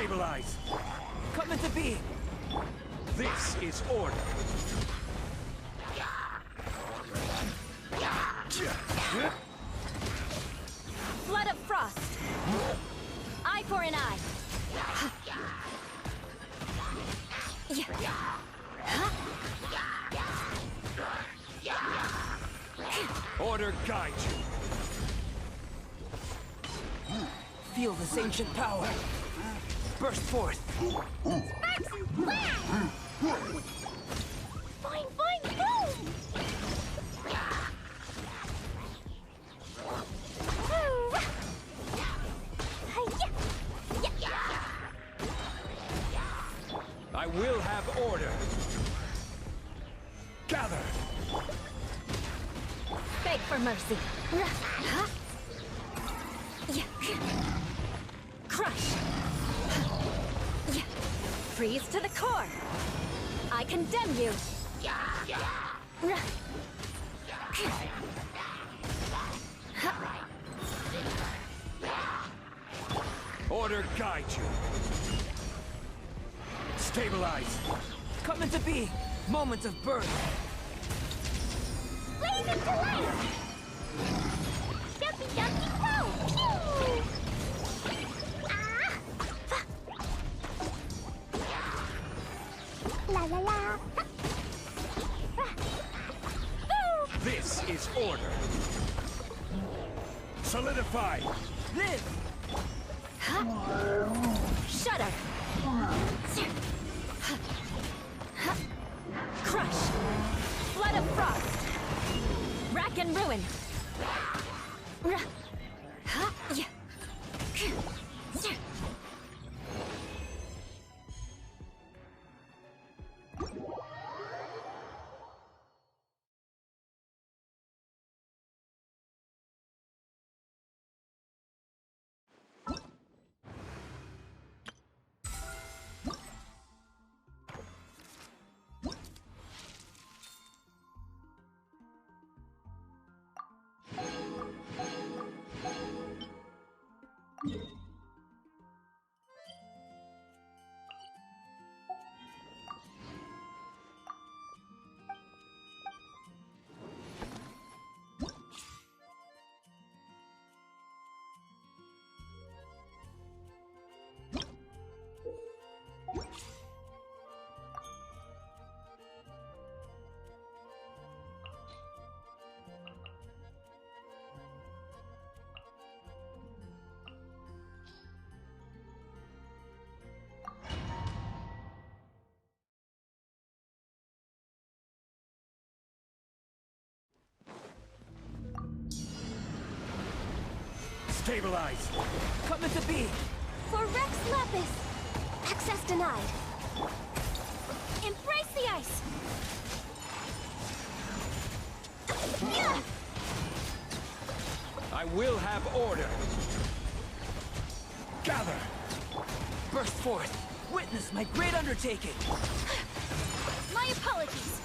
Stabilize. Come into being. This is order. Flood of frost. Eye for an eye. Order guide you. Feel this ancient power. Burst forth. Fine, boom! I will have order. Gather. Beg for mercy. Crush. Freeze to the core. I condemn you. Order guide you. Stabilize. Come into being. Moment of birth. Blaze into light. Dumpy dumpy go. Pew. La la la. This is order. Solidify. Live. Shudder. Crush. Flood of frost. Rack and ruin. Stabilize. Come into being. For Rex Lapis. Access denied. Embrace the ice. I will have order. Gather. Burst forth. Witness my great undertaking. My apologies.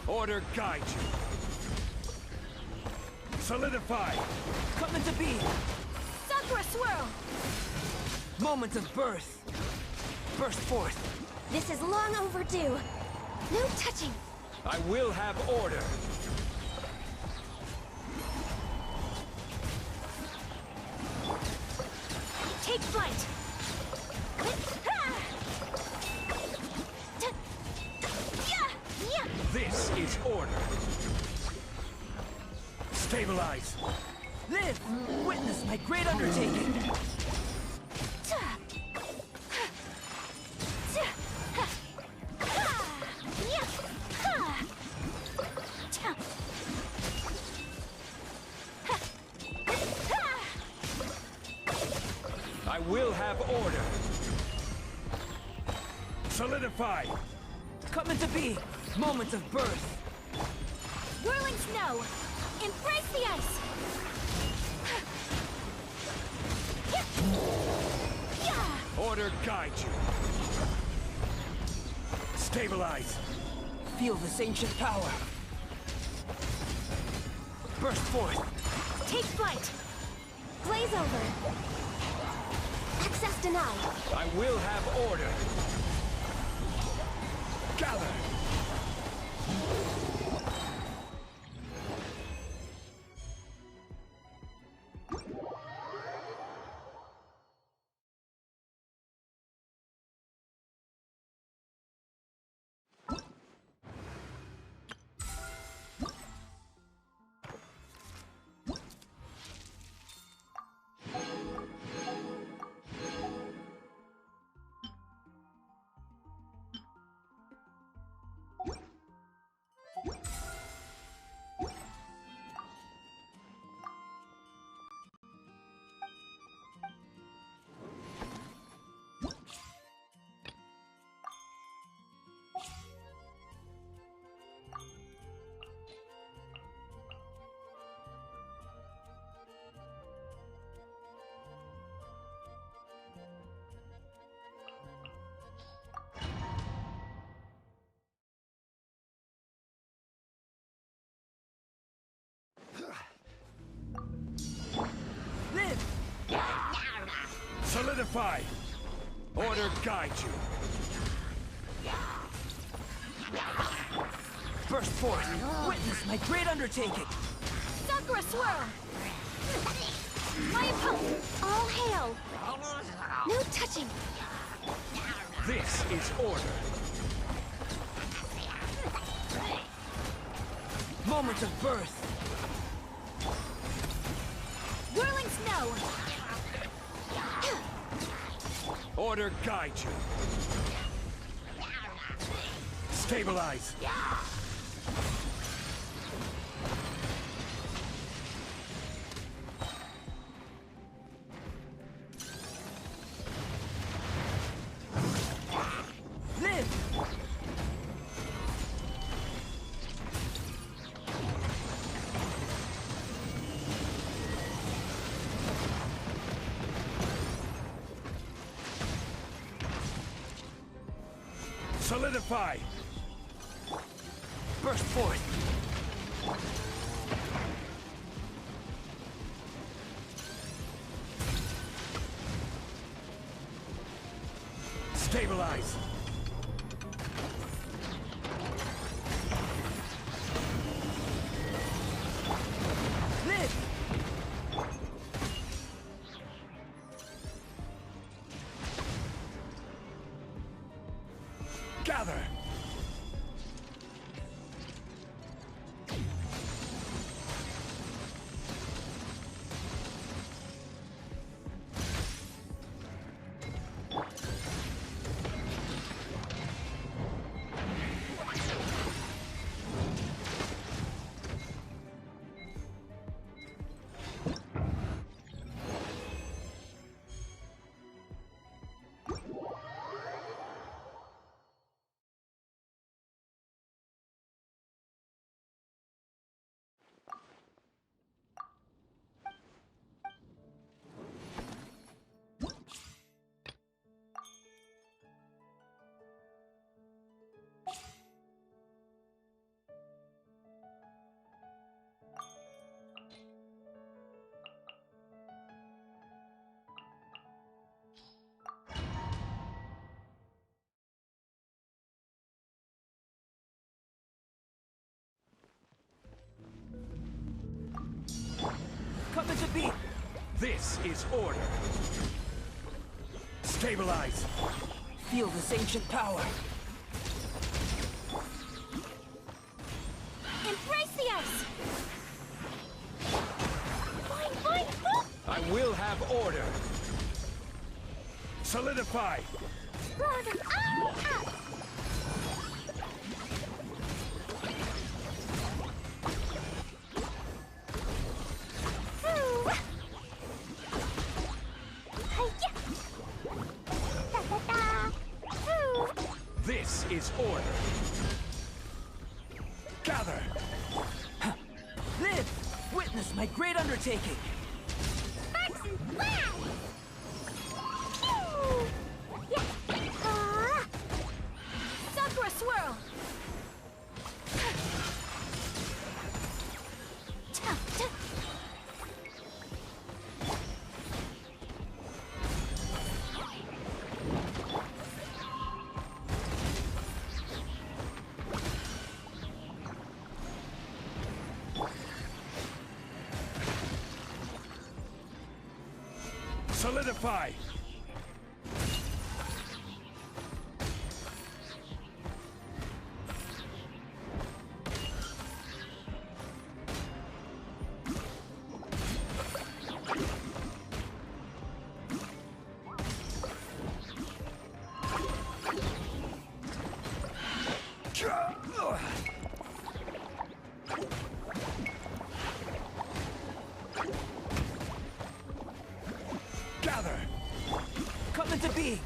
Order guide you. Solidify. Come into being. Sakura swirl. Moment of birth. Burst forth. This is long overdue. No touching. I will have order. Take flight. This is order. Stabilize. Live. Witness my great undertaking. I will have order. Solidify. Come into being. Moment of birth. Whirling snow. Embrace the ice. Order guide you. Stabilize. Feel this ancient power. Burst forth. Take flight. Glaze over. Access denied. I will have order. Gather. Live! Solidify. Order guide you. Burst forth! Witness my great undertaking! Sakura swirl. My opponent. All hail. No touching. This is order. Moment of birth! Whirling snow. Order guide you. Stabilize. Live! Solidify. Burst forth! Stabilize. Live! Gather. Come into being! This is order. Stabilize. Feel this ancient power! Embrace the ice. Fine, fine, fine. I will have order. Solidify. Ah! Ooh. Hi-ya. Da-da-da. Ooh. This is order. Gather. Live! Witness my great undertaking! Sparks and flash. Pew. Yeah. Sakura swirl. Solidify! Gather! Come into being!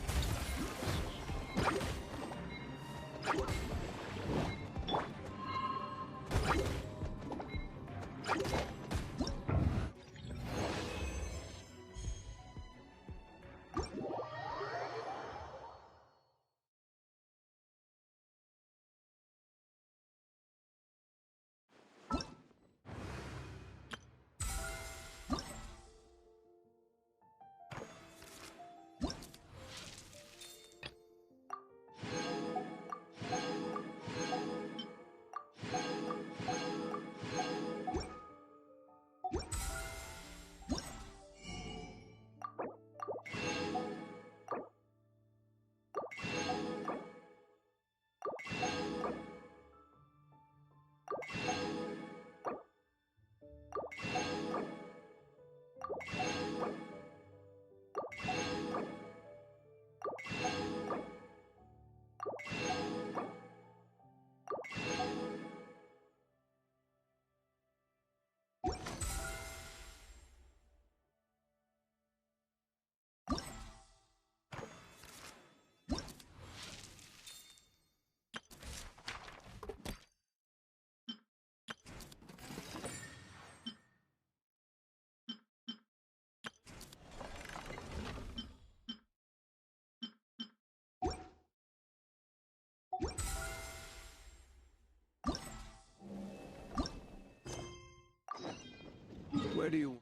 Where do you...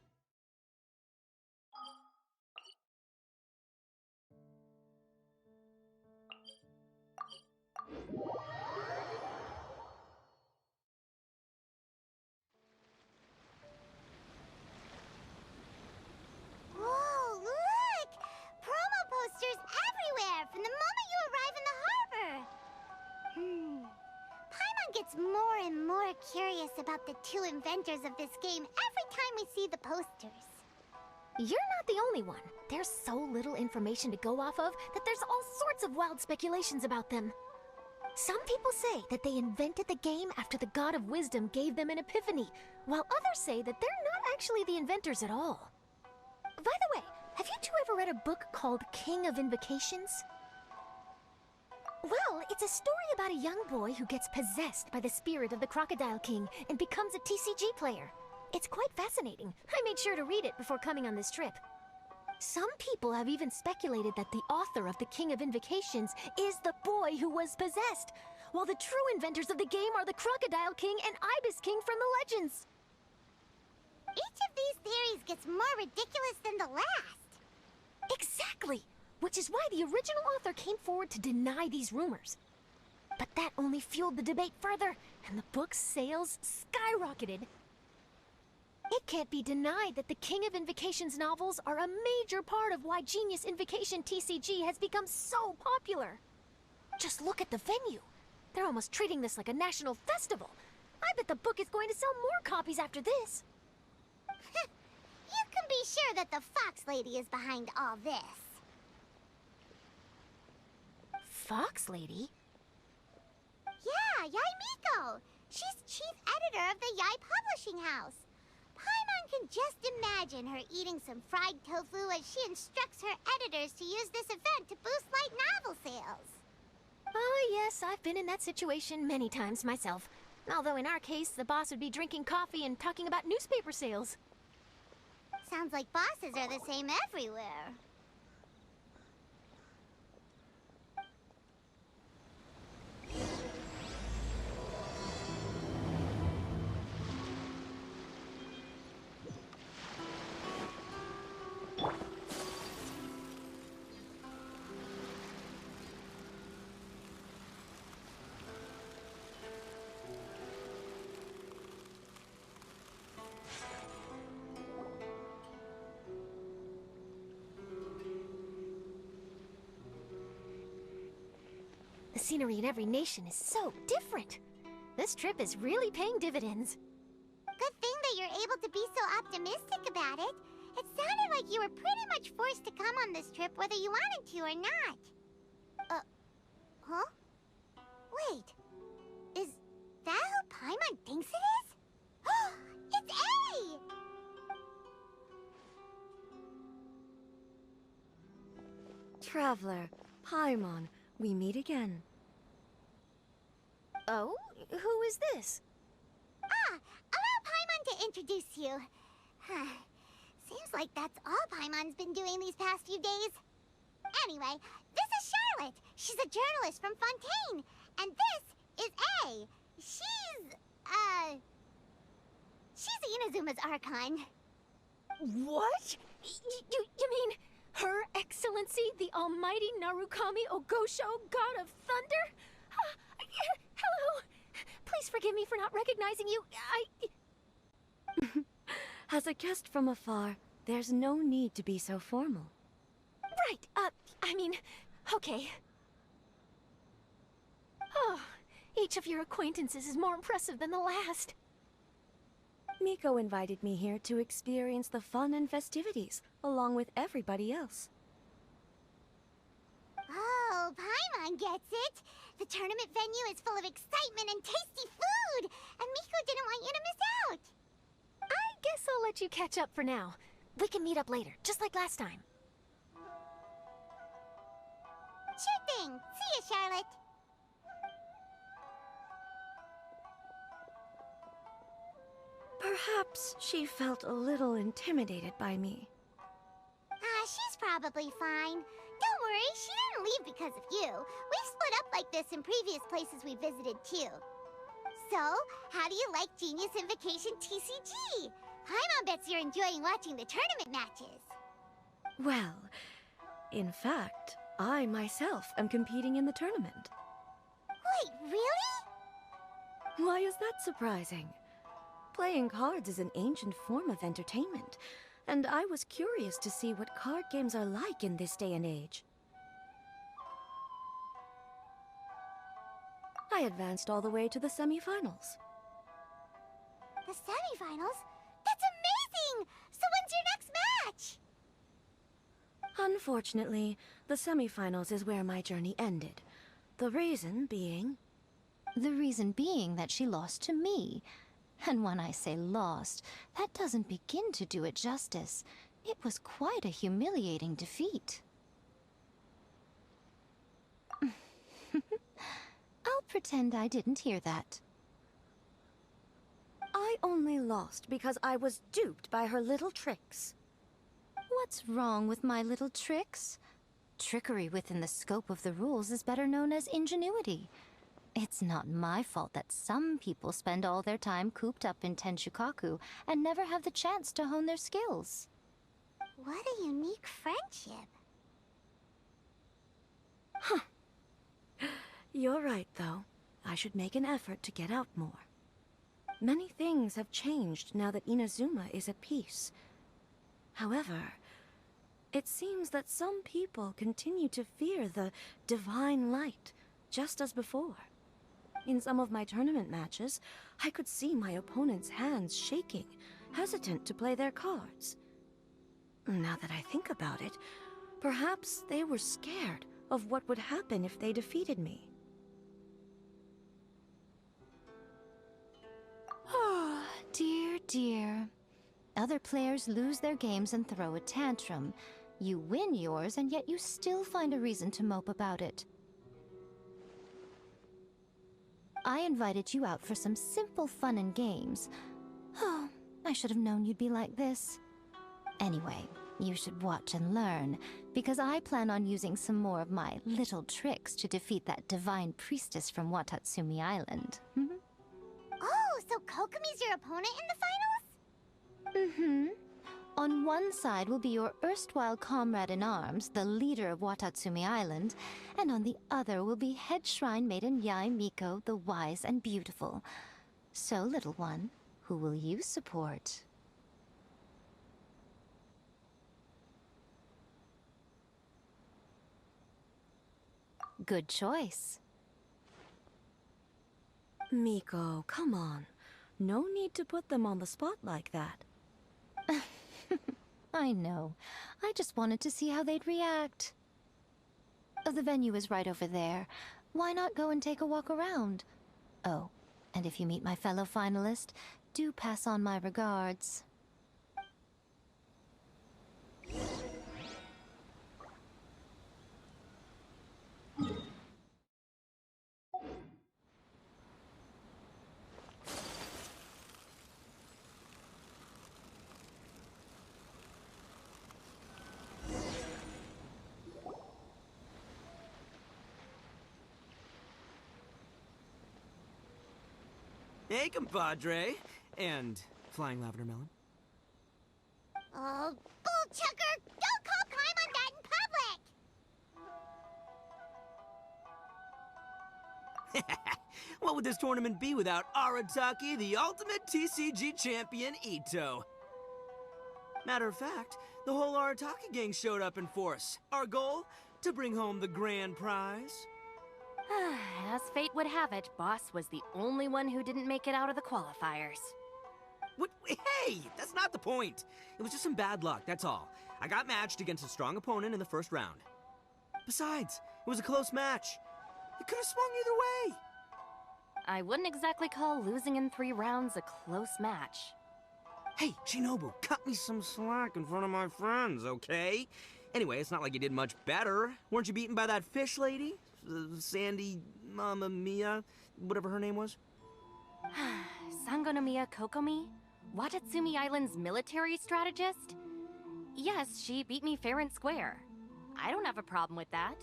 Whoa, look! Promo posters everywhere from the moment you arrive in the harbor! Paimon gets more and more curious about the two inventors of this game every time we see the posters. You're not the only one. There's so little information to go off of that there's all sorts of wild speculations about them. Some people say that they invented the game after the God of Wisdom gave them an epiphany, while others say that they're not actually the inventors at all. By the way, have you two ever read a book called King of Invocations? Well, it's a story about a young boy who gets possessed by the spirit of the Crocodile King and becomes a TCG player. It's quite fascinating. I made sure to read it before coming on this trip. Some people have even speculated that the author of the King of Invocations is the boy who was possessed, while the true inventors of the game are the Crocodile King and Ibis King from the legends. Each of these theories gets more ridiculous than the last. Exactly! Which is why the original author came forward to deny these rumors. But that only fueled the debate further, and the book's sales skyrocketed. It can't be denied that the King of Invocations novels are a major part of why Genius Invocation TCG has become so popular. Just look at the venue. They're almost treating this like a national festival. I bet the book is going to sell more copies after this. You can be sure that the Fox Lady is behind all this. Fox Lady? Yeah, Yai Miko. She's chief editor of the Yai Publishing House. Paimon can just imagine her eating some fried tofu as she instructs her editors to use this event to boost light novel sales. Oh yes, I've been in that situation many times myself. Although in our case, the boss would be drinking coffee and talking about newspaper sales. Sounds like bosses are the same everywhere. scenery in every nation is so different. This trip is really paying dividends. Good thing that you're able to be so optimistic about it. It sounded like you were pretty much forced to come on this trip whether you wanted to or not. Huh? Wait. Is that who Paimon thinks it is? It's A! Traveler, Paimon, we meet again. Oh? Who is this? Allow Paimon to introduce you. Seems like that's all Paimon's been doing these past few days. Anyway, this is Charlotte. She's a journalist from Fontaine. And this is A. She's Inazuma's Archon. What? You mean Her Excellency, the Almighty Narukami Ogosho, God of Thunder? Hello. Please forgive me for not recognizing you. As a guest from afar, there's no need to be so formal. Right, I mean, okay. Oh, each of your acquaintances is more impressive than the last. Miko invited me here to experience the fun and festivities, along with everybody else. Oh, Paimon gets it. The tournament venue is full of excitement and tasty food, and Miko didn't want you to miss out. I guess I'll let you catch up for now. We can meet up later, just like last time. Sure thing. See you, Charlotte. Perhaps she felt a little intimidated by me. She's probably fine. Don't worry, she didn't leave because of you. We've split up like this in previous places we visited, too. So, how do you like Genius Invocation TCG? Paimon bets you're enjoying watching the tournament matches. Well, in fact, I myself am competing in the tournament. Wait, really? Why is that surprising? Playing cards is an ancient form of entertainment, and I was curious to see what card games are like in this day and age. I advanced all the way to the semi-finals. The semi-finals? That's amazing! So when's your next match? Unfortunately, the semi-finals is where my journey ended. The reason being... The reason being that she lost to me. And when I say lost, that doesn't begin to do it justice. It was quite a humiliating defeat. I'll pretend I didn't hear that. I only lost because I was duped by her little tricks. What's wrong with my little tricks? Trickery within the scope of the rules is better known as ingenuity. It's not my fault that some people spend all their time cooped up in Tenshukaku and never have the chance to hone their skills. What a unique friendship. You're right, though. I should make an effort to get out more. Many things have changed now that Inazuma is at peace. However, it seems that some people continue to fear the divine light, just as before. In some of my tournament matches, I could see my opponent's hands shaking, hesitant to play their cards. Now that I think about it, perhaps they were scared of what would happen if they defeated me. Oh, dear, dear. Other players lose their games and throw a tantrum. You win yours, and yet you still find a reason to mope about it. I invited you out for some simple fun and games. Oh, I should have known you'd be like this. Anyway, you should watch and learn, because I plan on using some more of my little tricks to defeat that divine priestess from Watatsumi Island. Oh, so Kokomi's your opponent in the finals? Mm-hmm. On one side will be your erstwhile comrade-in-arms, the leader of Watatsumi Island, and on the other will be head shrine maiden Yae Miko, the wise and beautiful. So, little one, who will you support? Good choice. Miko, come on. No need to put them on the spot like that. I know. I just wanted to see how they'd react. Oh, the venue is right over there. Why not go and take a walk around? Oh, and if you meet my fellow finalist, do pass on my regards. Hey, compadre. And flying lavender melon. Oh, bullchucker! Don't call Paimon that in public! What would this tournament be without Arataki, the ultimate TCG champion, Ito? Matter of fact, the whole Arataki gang showed up in force. Our goal? To bring home the grand prize. As fate would have it, Boss was the only one who didn't make it out of the qualifiers. What? Hey, that's not the point. It was just some bad luck, that's all. I got matched against a strong opponent in the first round. Besides, it was a close match. It could have swung either way. I wouldn't exactly call losing in 3 rounds a close match. Hey, Shinobu, cut me some slack in front of my friends, okay? Anyway, it's not like you did much better. Weren't you beaten by that fish lady? Sandy Mamma Mia, whatever her name was? Sangonomiya Kokomi? Watatsumi Island's military strategist? Yes, she beat me fair and square. I don't have a problem with that.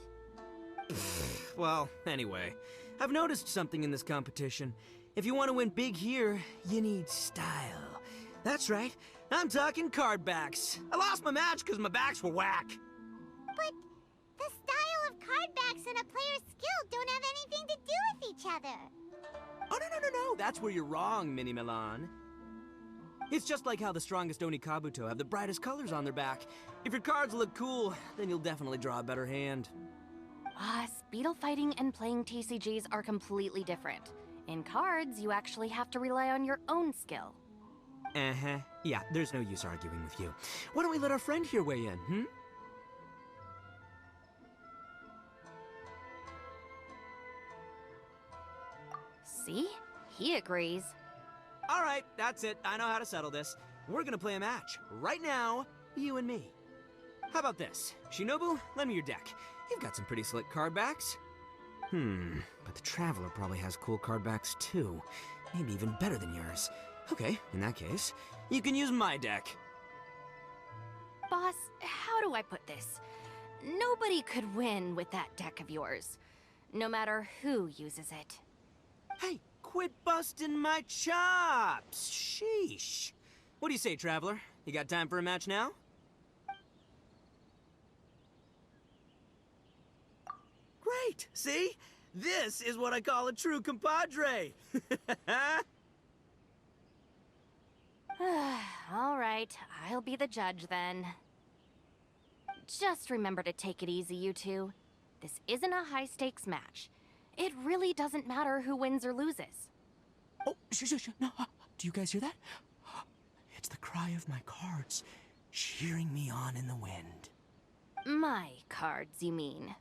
Well, anyway, I've noticed something in this competition. If you want to win big here, you need style. That's right, I'm talking card backs. I lost my match because my backs were whack. But the style of card backs and a player's skill don't have anything to do with each other. Oh, no, that's where you're wrong, Mini Milan. It's just like how the strongest Oni Kabuto have the brightest colors on their back. If your cards look cool, then you'll definitely draw a better hand. Beetle fighting and playing TCGs are completely different. In cards, you actually have to rely on your own skill. Uh-huh. Yeah, there's no use arguing with you. Why don't we let our friend here weigh in, hmm? See? He agrees. All right, that's it. I know how to settle this. We're gonna play a match. Right now, you and me. How about this? Shinobu, lend me your deck. You've got some pretty slick card backs. But the Traveler probably has cool card backs too. Maybe even better than yours. Okay, in that case, you can use my deck. Boss, how do I put this? Nobody could win with that deck of yours, no matter who uses it. Hey, quit busting my chops! Sheesh. What do you say, Traveler? You got time for a match now? Great! See? This is what I call a true compadre! All right, I'll be the judge then. Just remember to take it easy, you two. This isn't a high-stakes match. It really doesn't matter who wins or loses. Oh, shh, no. Do you guys hear that? It's the cry of my cards, cheering me on in the wind. My cards, you mean?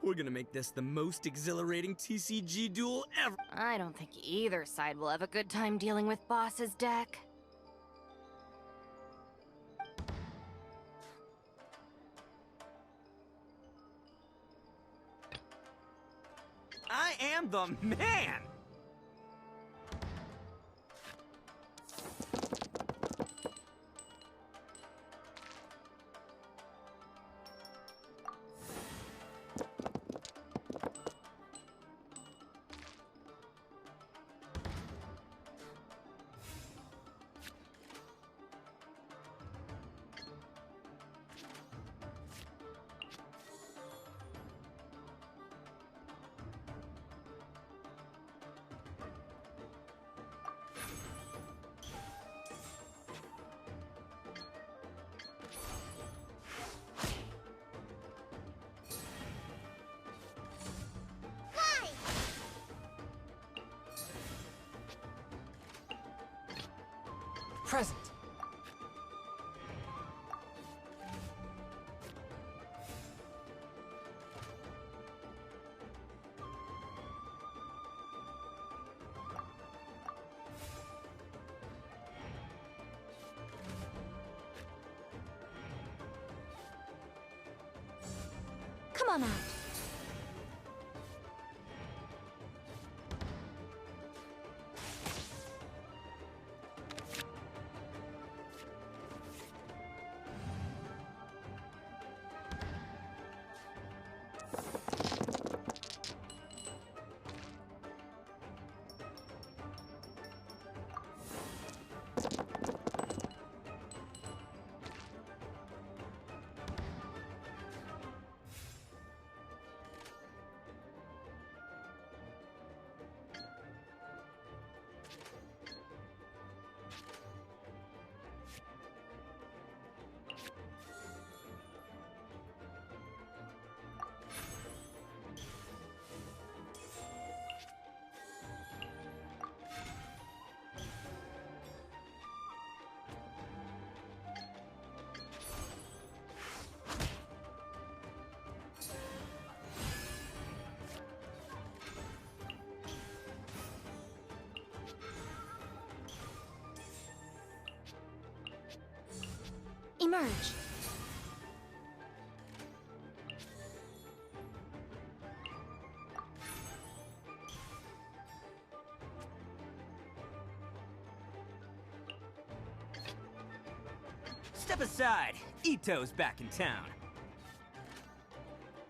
We're gonna make this the most exhilarating TCG duel ever. I don't think either side will have a good time dealing with Boss's deck. I am the man! Present. Come on out. Emerge. Step aside. Ito's back in town.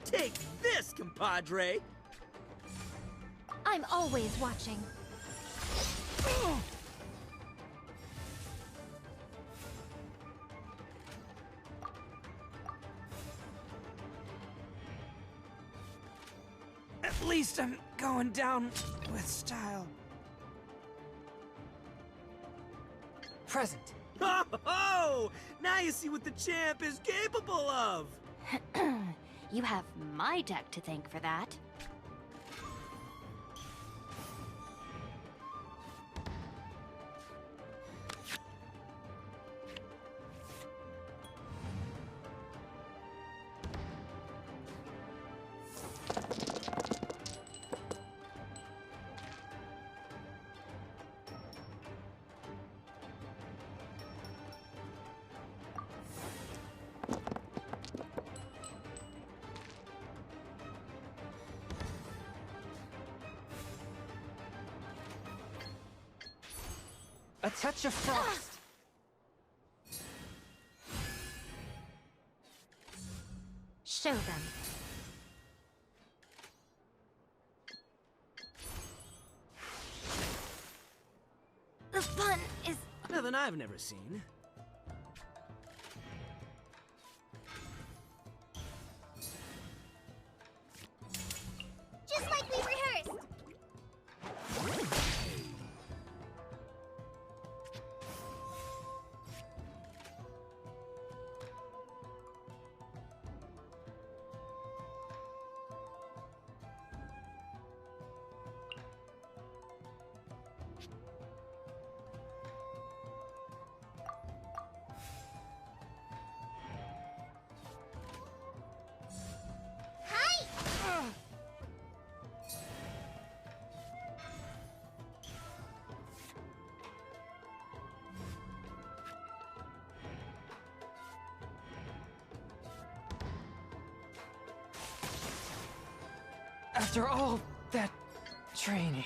Take this, compadre! I'm always watching. At least I'm going down with style. Present. Oh! Now you see what the champ is capable of! You have my deck to thank for that. A touch of frost. Show them. The fun is... Nothing I've never seen. Just like we rehearsed. After all that training.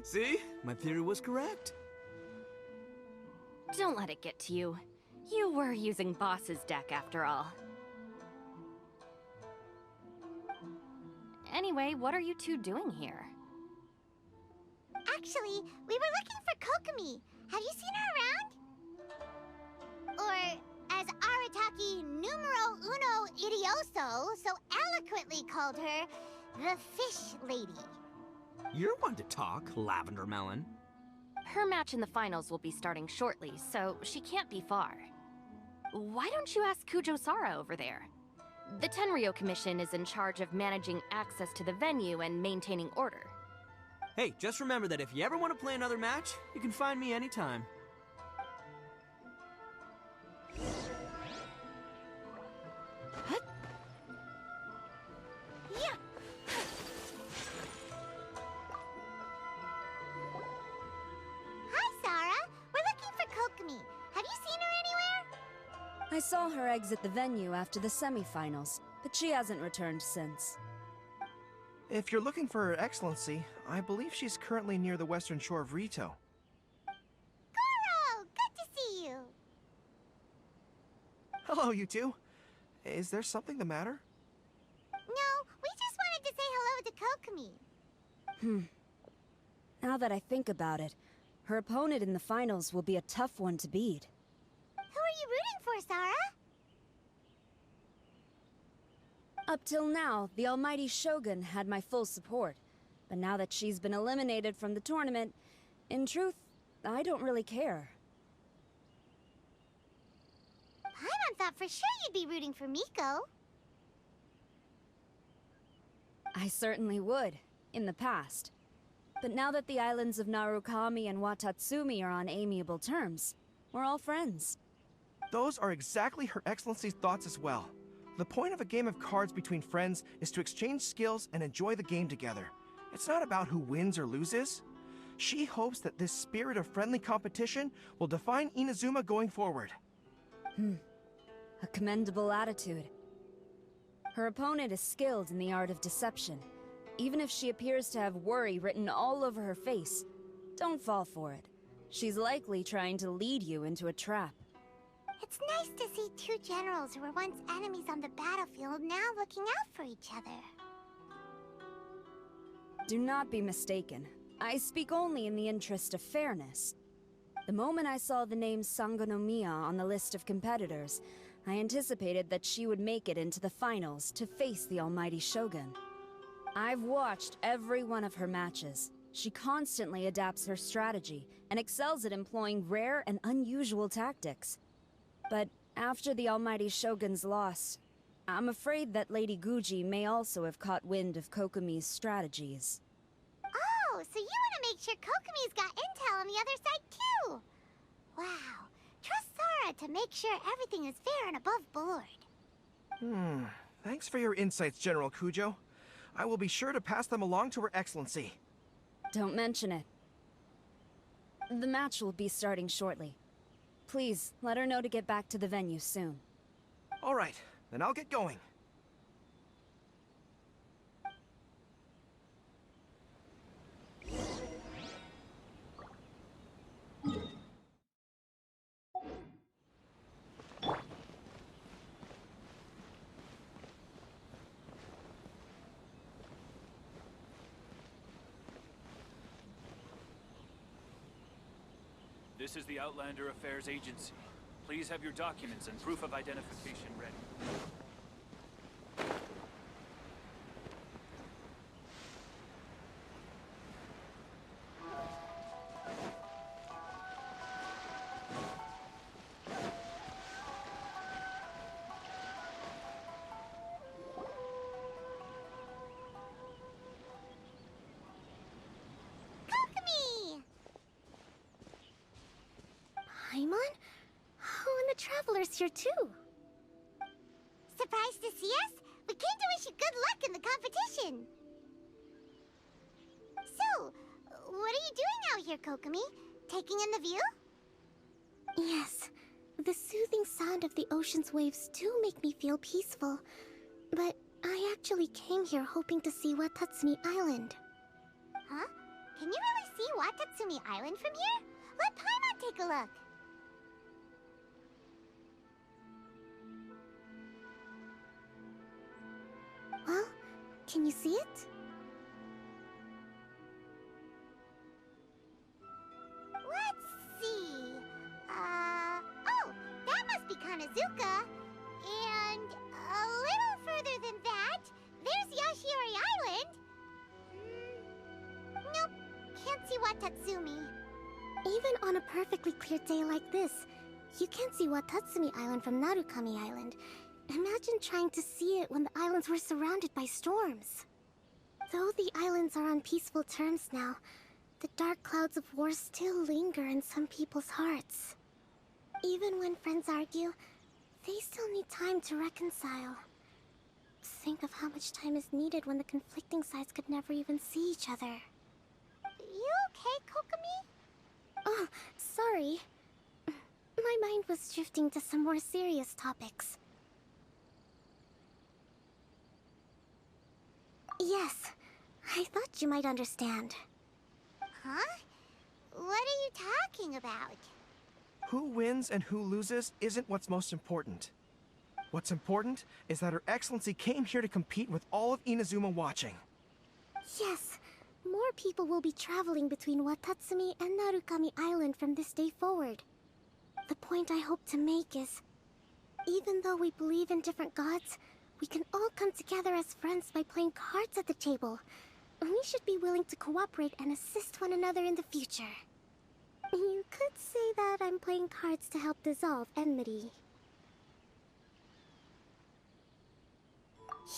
See? My theory was correct. Don't let it get to you. You were using Boss's deck after all. Anyway, what are you two doing here? Actually, we were looking for Kokomi. Have you seen her around? Or, as Arataki numero uno idioso so eloquently called her, the Fish Lady. You're one to talk, Lavender Melon. Her match in the finals will be starting shortly, so she can't be far. Why don't you ask Kujo-Sara over there? The Tenryo Commission is in charge of managing access to the venue and maintaining order. Hey, just remember that if you ever want to play another match, you can find me anytime. Yeah. Hi, Sarah. We're looking for Kokomi. Have you seen her anywhere? I saw her exit the venue after the semifinals, but she hasn't returned since. If you're looking for Her Excellency, I believe she's currently near the western shore of Rito. Goro, good to see you. Hello, you two. Is there something the matter? No, we just wanted to say hello to Kokomi. Now that I think about it, her opponent in the finals will be a tough one to beat. Who are you rooting for, Sarah? Up till now, the almighty Shogun had my full support. But now that she's been eliminated from the tournament, in truth, I don't really care. Paimon thought for sure you'd be rooting for Miko. I certainly would, in the past. But now that the islands of Narukami and Watatsumi are on amiable terms, we're all friends. Those are exactly Her Excellency's thoughts as well. The point of a game of cards between friends is to exchange skills and enjoy the game together. It's not about who wins or loses. She hopes that this spirit of friendly competition will define Inazuma going forward. A commendable attitude. Her opponent is skilled in the art of deception. Even if she appears to have worry written all over her face, don't fall for it. She's likely trying to lead you into a trap. It's nice to see two generals who were once enemies on the battlefield now looking out for each other. Do not be mistaken. I speak only in the interest of fairness. The moment I saw the name Sangonomiya on the list of competitors, I anticipated that she would make it into the finals to face the almighty Shogun. I've watched every one of her matches. She constantly adapts her strategy and excels at employing rare and unusual tactics. But after the almighty Shogun's loss, I'm afraid that Lady Guji may also have caught wind of Kokomi's strategies. Oh, so you want to make sure Kokomi's got intel on the other side too? Wow. Trust Sora to make sure everything is fair and above board. Thanks for your insights, General Kujo. I will be sure to pass them along to Her Excellency. Don't mention it. The match will be starting shortly. Please, let her know to get back to the venue soon. All right, then I'll get going. This is the Outlander Affairs Agency. Please have your documents and proof of identification ready. Kokomi! Paimon? Oh, and the Traveler's here too. Surprised to see us? We came to wish you good luck in the competition. So, what are you doing out here, Kokomi? Taking in the view? Yes. The soothing sound of the ocean's waves do make me feel peaceful. But I actually came here hoping to see Watatsumi Island. Huh? Can you really see Watatsumi Island from here? Let Paimon take a look. Well, can you see it? Let's see. Oh, that must be Kanazuka. And a little further than that, there's Yashiori Island. Nope, can't see Watatsumi. Even on a perfectly clear day like this, you can't see Watatsumi Island from Narukami Island. Imagine trying to see it when the islands were surrounded by storms. Though the islands are on peaceful terms now, the dark clouds of war still linger in some people's hearts. Even when friends argue, they still need time to reconcile. Think of how much time is needed when the conflicting sides could never even see each other. You okay, Kokomi? Oh, sorry. My mind was drifting to some more serious topics. Yes, I thought you might understand. Huh? What are you talking about? Who wins and who loses isn't what's most important. What's important is that Her Excellency came here to compete with all of Inazuma watching. Yes, more people will be traveling between Watatsumi and Narukami Island from this day forward. The point I hope to make is, even though we believe in different gods, we can all come together as friends by playing cards at the table. We should be willing to cooperate and assist one another in the future. You could say that I'm playing cards to help dissolve enmity.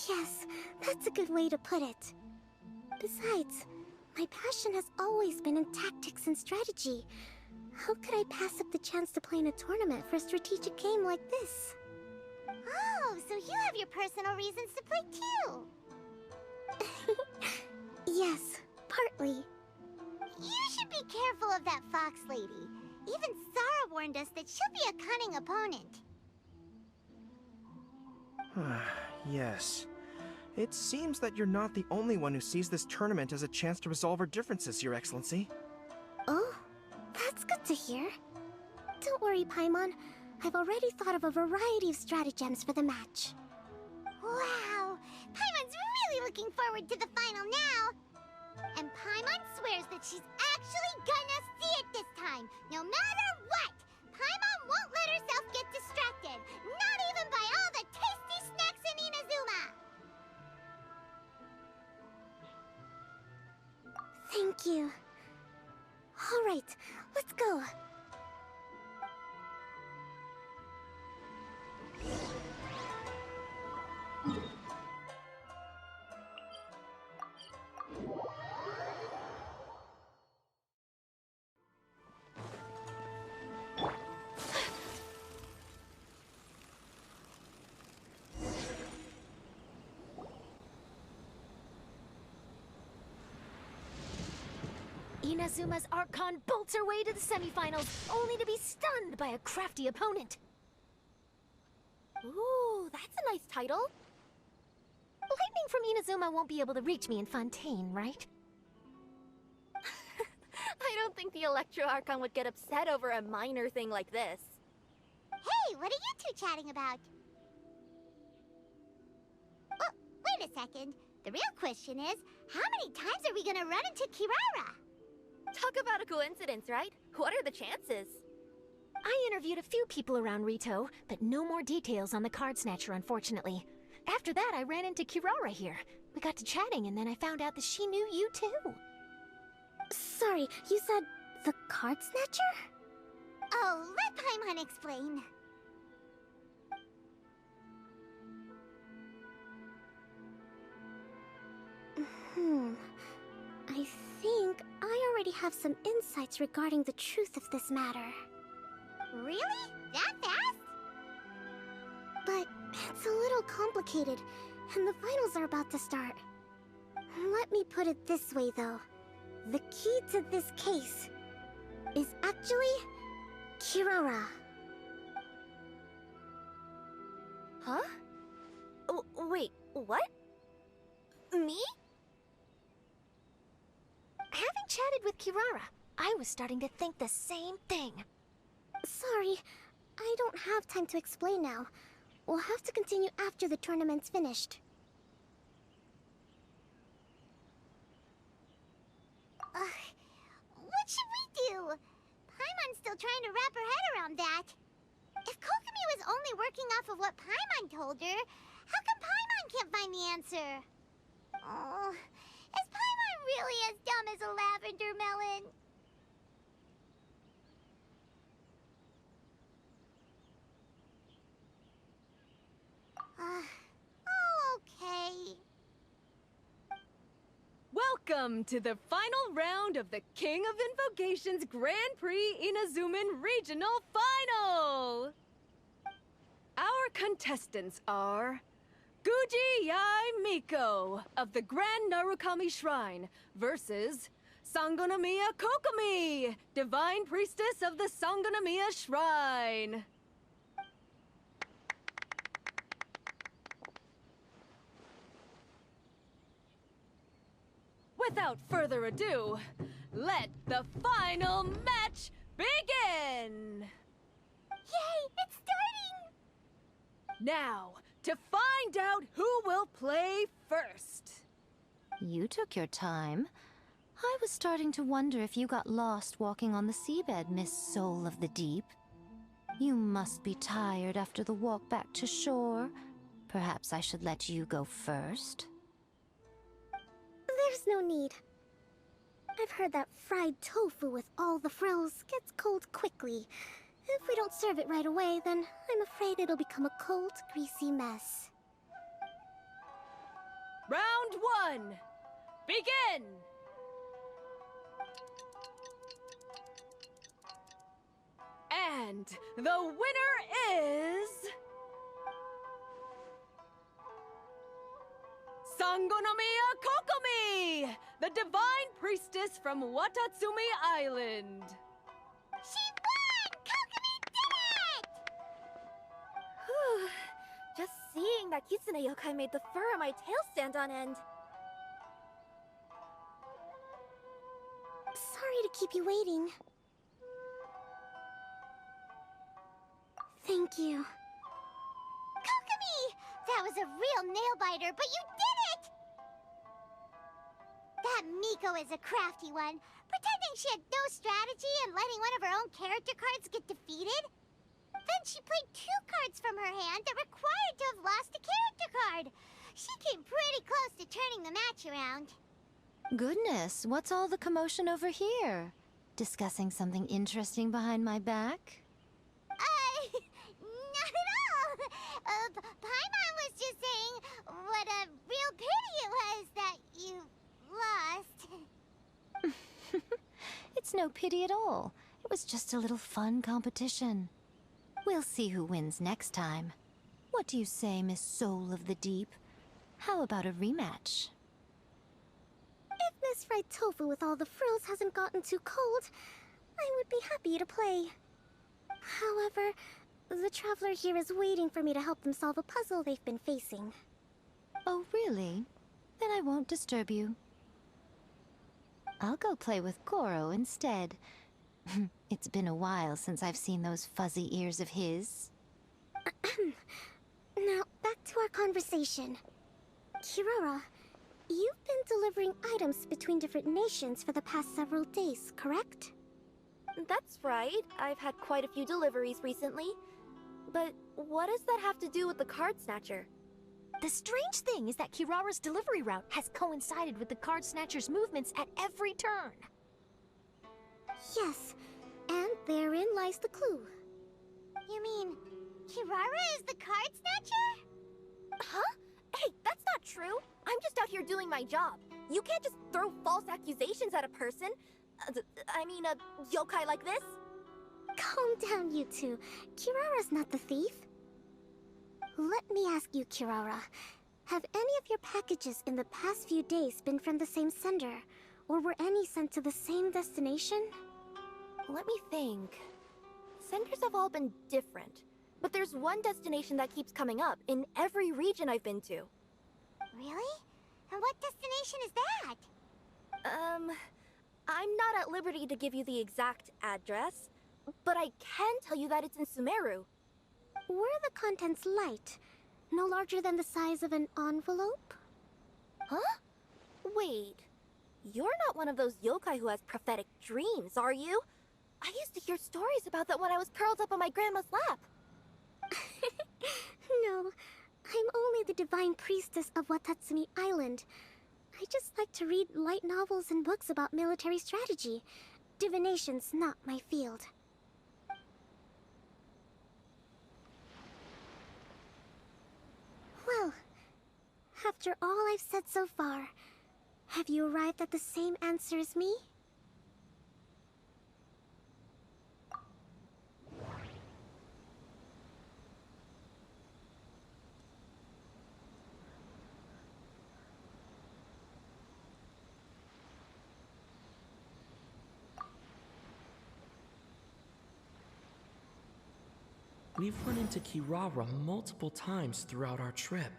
Yes, that's a good way to put it. Besides, my passion has always been in tactics and strategy. How could I pass up the chance to play in a tournament for a strategic game like this? Oh, so you have your personal reasons to play too. Yes, partly. You should be careful of that fox lady. Even Sarah warned us that she'll be a cunning opponent. Yes. It seems that you're not the only one who sees this tournament as a chance to resolve our differences, Your Excellency. Oh, that's good to hear. Don't worry, Paimon. I've already thought of a variety of stratagems for the match. Wow! Paimon's really looking forward to the final now! And Paimon swears that she's actually gonna see it this time, no matter what! Paimon won't let herself get distracted, not even by all the tasty snacks in Inazuma! Thank you. All right, let's go. Inazuma's Archon bolts her way to the semifinals, only to be stunned by a crafty opponent. Ooh, that's a nice title. Lightning from Inazuma won't be able to reach me in Fontaine, right? I don't think the Electro Archon would get upset over a minor thing like this. Hey, what are you two chatting about? Oh, wait a second. The real question is, how many times are we gonna run into Kirara? Talk about a coincidence, right? What are the chances? I interviewed a few people around Rito, but no more details on the Card Snatcher, unfortunately. After that, I ran into Kirara here. We got to chatting, and then I found out that she knew you too. Sorry, you said the Card Snatcher? Oh, let Paimon explain. I think I already have some insights regarding the truth of this matter. Really? That fast? But it's a little complicated, and the finals are about to start. Let me put it this way, though. The key to this case is actually Kirara. Huh? Wait, what? Me? Having chatted with Kirara, I was starting to think the same thing. Sorry, I don't have time to explain now. We'll have to continue after the tournament's finished. What should we do? Paimon's still trying to wrap her head around that. If Kokomi was only working off of what Paimon told her, how come Paimon can't find the answer? Oh, is Paimon really as dumb as a lavender melon? Oh, okay. Welcome to the final round of the King of Invocations Grand Prix Inazuman Regional Final! Our contestants are Guji Yai Miko of the Grand Narukami Shrine versus Sangonomiya Kokomi, Divine Priestess of the Sangonomiya Shrine. Without further ado, let the final match begin! Yay, it's starting! Now, to find out who will play first. You took your time. I was starting to wonder if you got lost walking on the seabed, Miss Soul of the Deep. You must be tired after the walk back to shore. Perhaps I should let you go first. There's no need. I've heard that fried tofu with all the frills gets cold quickly. If we don't serve it right away, then I'm afraid it'll become a cold, greasy mess. Round 1. Begin! And the winner is... Sangonomiya Kokomi, the Divine Priestess from Watatsumi Island. She won! Kokomi did it! Just seeing that Kitsune yokai made the fur on my tail stand on end. Sorry to keep you waiting. Thank you. Kokomi! That was a real nail-biter, but you did it! That Miko is a crafty one, pretending she had no strategy and letting one of her own character cards get defeated. Then she played 2 cards from her hand that required to have lost a character card. She came pretty close to turning the match around. Goodness, what's all the commotion over here? Discussing something interesting behind my back? Not at all! Paimon was just saying what a real pity it was that you lost. It's no pity at all. It was just a little fun competition. We'll see who wins next time. What do you say, Miss Soul of the Deep? How about a rematch? If Miss Fried Tofu with all the frills hasn't gotten too cold, I would be happy to play. However, the traveler here is waiting for me to help them solve a puzzle they've been facing. Oh, really? Then I won't disturb you. I'll go play with Goro instead. It's been a while since I've seen those fuzzy ears of his. Now, back to our conversation. Kirara, you've been delivering items between different nations for the past several days, correct? That's right. I've had quite a few deliveries recently. But what does that have to do with the card snatcher? The strange thing is that Kirara's delivery route has coincided with the card snatcher's movements at every turn. Yes, and therein lies the clue. You mean, Kirara is the card snatcher? Huh? Hey, that's not true. I'm just out here doing my job. You can't just throw false accusations at a person. I mean, a yokai like this. Calm down, you two. Kirara's not the thief. Let me ask you, Kirara. Have any of your packages in the past few days been from the same sender? Or were any sent to the same destination? Let me think. Senders have all been different. But there's one destination that keeps coming up in every region I've been to. Really? And what destination is that? I'm not at liberty to give you the exact address, but I can tell you that it's in Sumeru. Were the contents light? No larger than the size of an envelope? Huh? Wait, you're not one of those yokai who has prophetic dreams, are you? I used to hear stories about that when I was curled up on my grandma's lap. No, I'm only the divine priestess of Watatsumi Island. I just like to read light novels and books about military strategy. Divination's not my field. Well, after all I've said so far, have you arrived at the same answer as me? We've run into Kirara multiple times throughout our trip.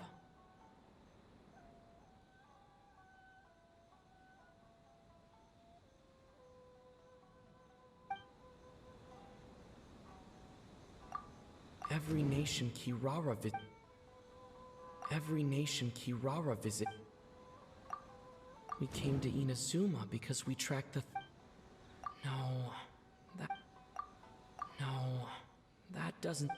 Every nation Kirara visit. We came to Inazuma because we tracked the... No, that doesn't...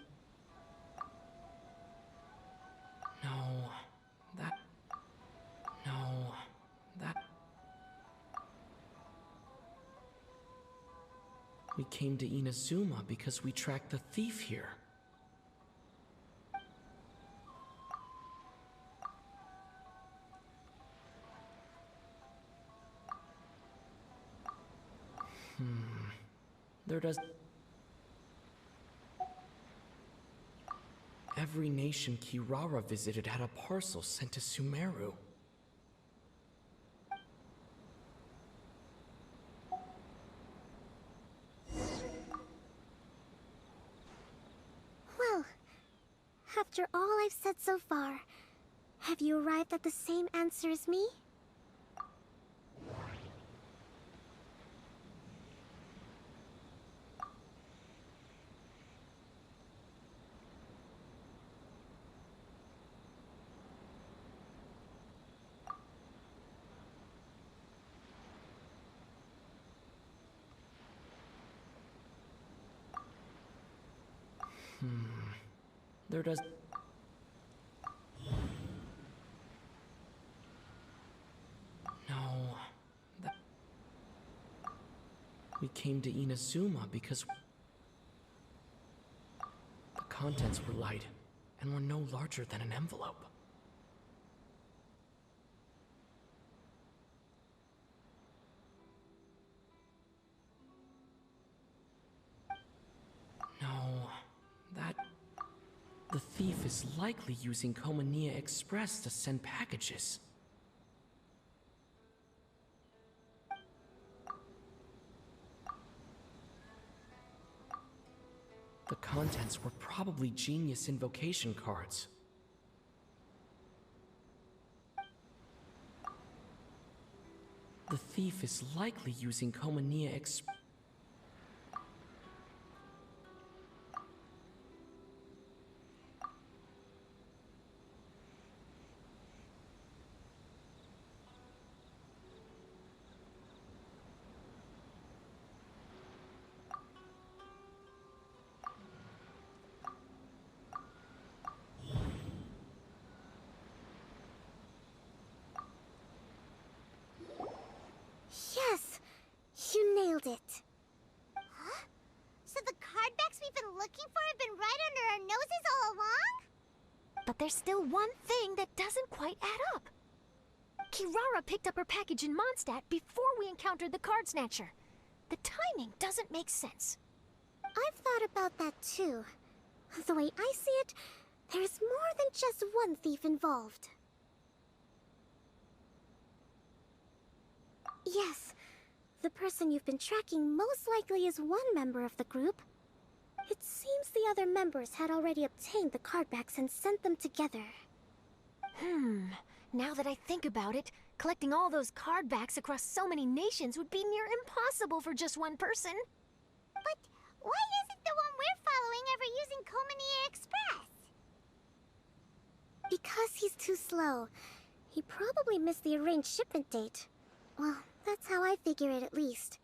We came to Inazuma because we tracked the thief here. There does... Every nation Kirara visited had a parcel sent to Sumeru. Well, after all I've said so far, have you arrived at the same answer as me? There does... No, that... We came to Inazuma because... The contents were light and were no larger than an envelope. No, that... The thief is likely using Komania Express to send packages. The contents were probably genius invocation cards. The thief is likely using Komania Express. Yes! You nailed it! Huh? So the cardbacks we've been looking for have been right under our noses all along? But there's still one thing that doesn't quite add up. Kirara picked up her package in Mondstadt before we encountered the card snatcher. The timing doesn't make sense. I've thought about that too. The way I see it, there's more than just one thief involved. Yes, the person you've been tracking most likely is one member of the group. It seems the other members had already obtained the cardbacks and sent them together. Now that I think about it, Collecting all those card backs across so many nations would be near impossible for just one person. But why isn't the one we're following ever using Komania Express? Because he's too slow. He probably missed the arranged shipment date. Well, that's how I figure it at least.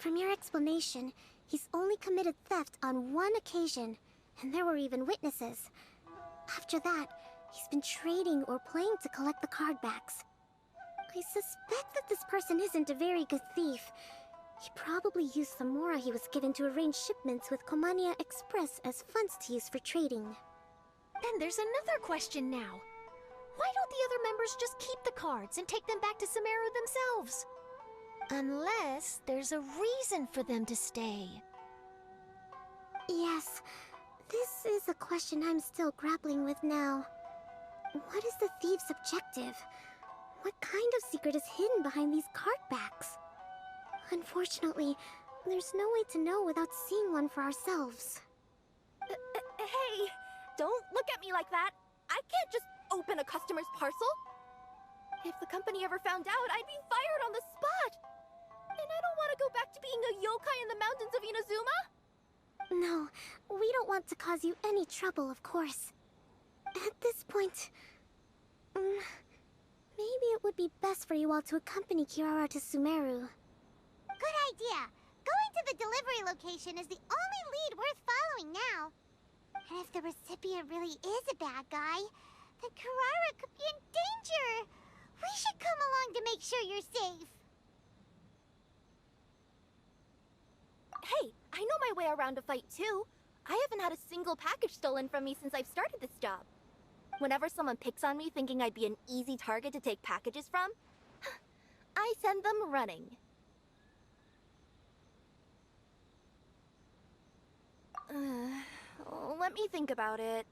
From your explanation, he's only committed theft on one occasion, and there were even witnesses. After that, he's been trading or playing to collect the card backs. I suspect that this person isn't a very good thief. He probably used the mora he was given to arrange shipments with Komania Express as funds to use for trading. Then there's another question now. Why don't the other members just keep the cards and take them back to Sumeru themselves? Unless there's a reason for them to stay. Yes, this is a question I'm still grappling with now. What is the thief's objective? What kind of secret is hidden behind these card backs? Unfortunately, there's no way to know without seeing one for ourselves. Hey, don't look at me like that. I can't just open a customer's parcel. If the company ever found out, I'd be fired on the spot. And I don't want to go back to being a yokai in the mountains of Inazuma. No, we don't want to cause you any trouble, of course. At this point, maybe it would be best for you all to accompany Kirara to Sumeru. Good idea. Going to the delivery location is the only lead worth following now. And if the recipient really is a bad guy, then Kirara could be in danger. We should come along to make sure you're safe. Hey, I know my way around a fight too. I haven't had a single package stolen from me since I've started this job. Whenever someone picks on me thinking I'd be an easy target to take packages from, I send them running. Let me think about it.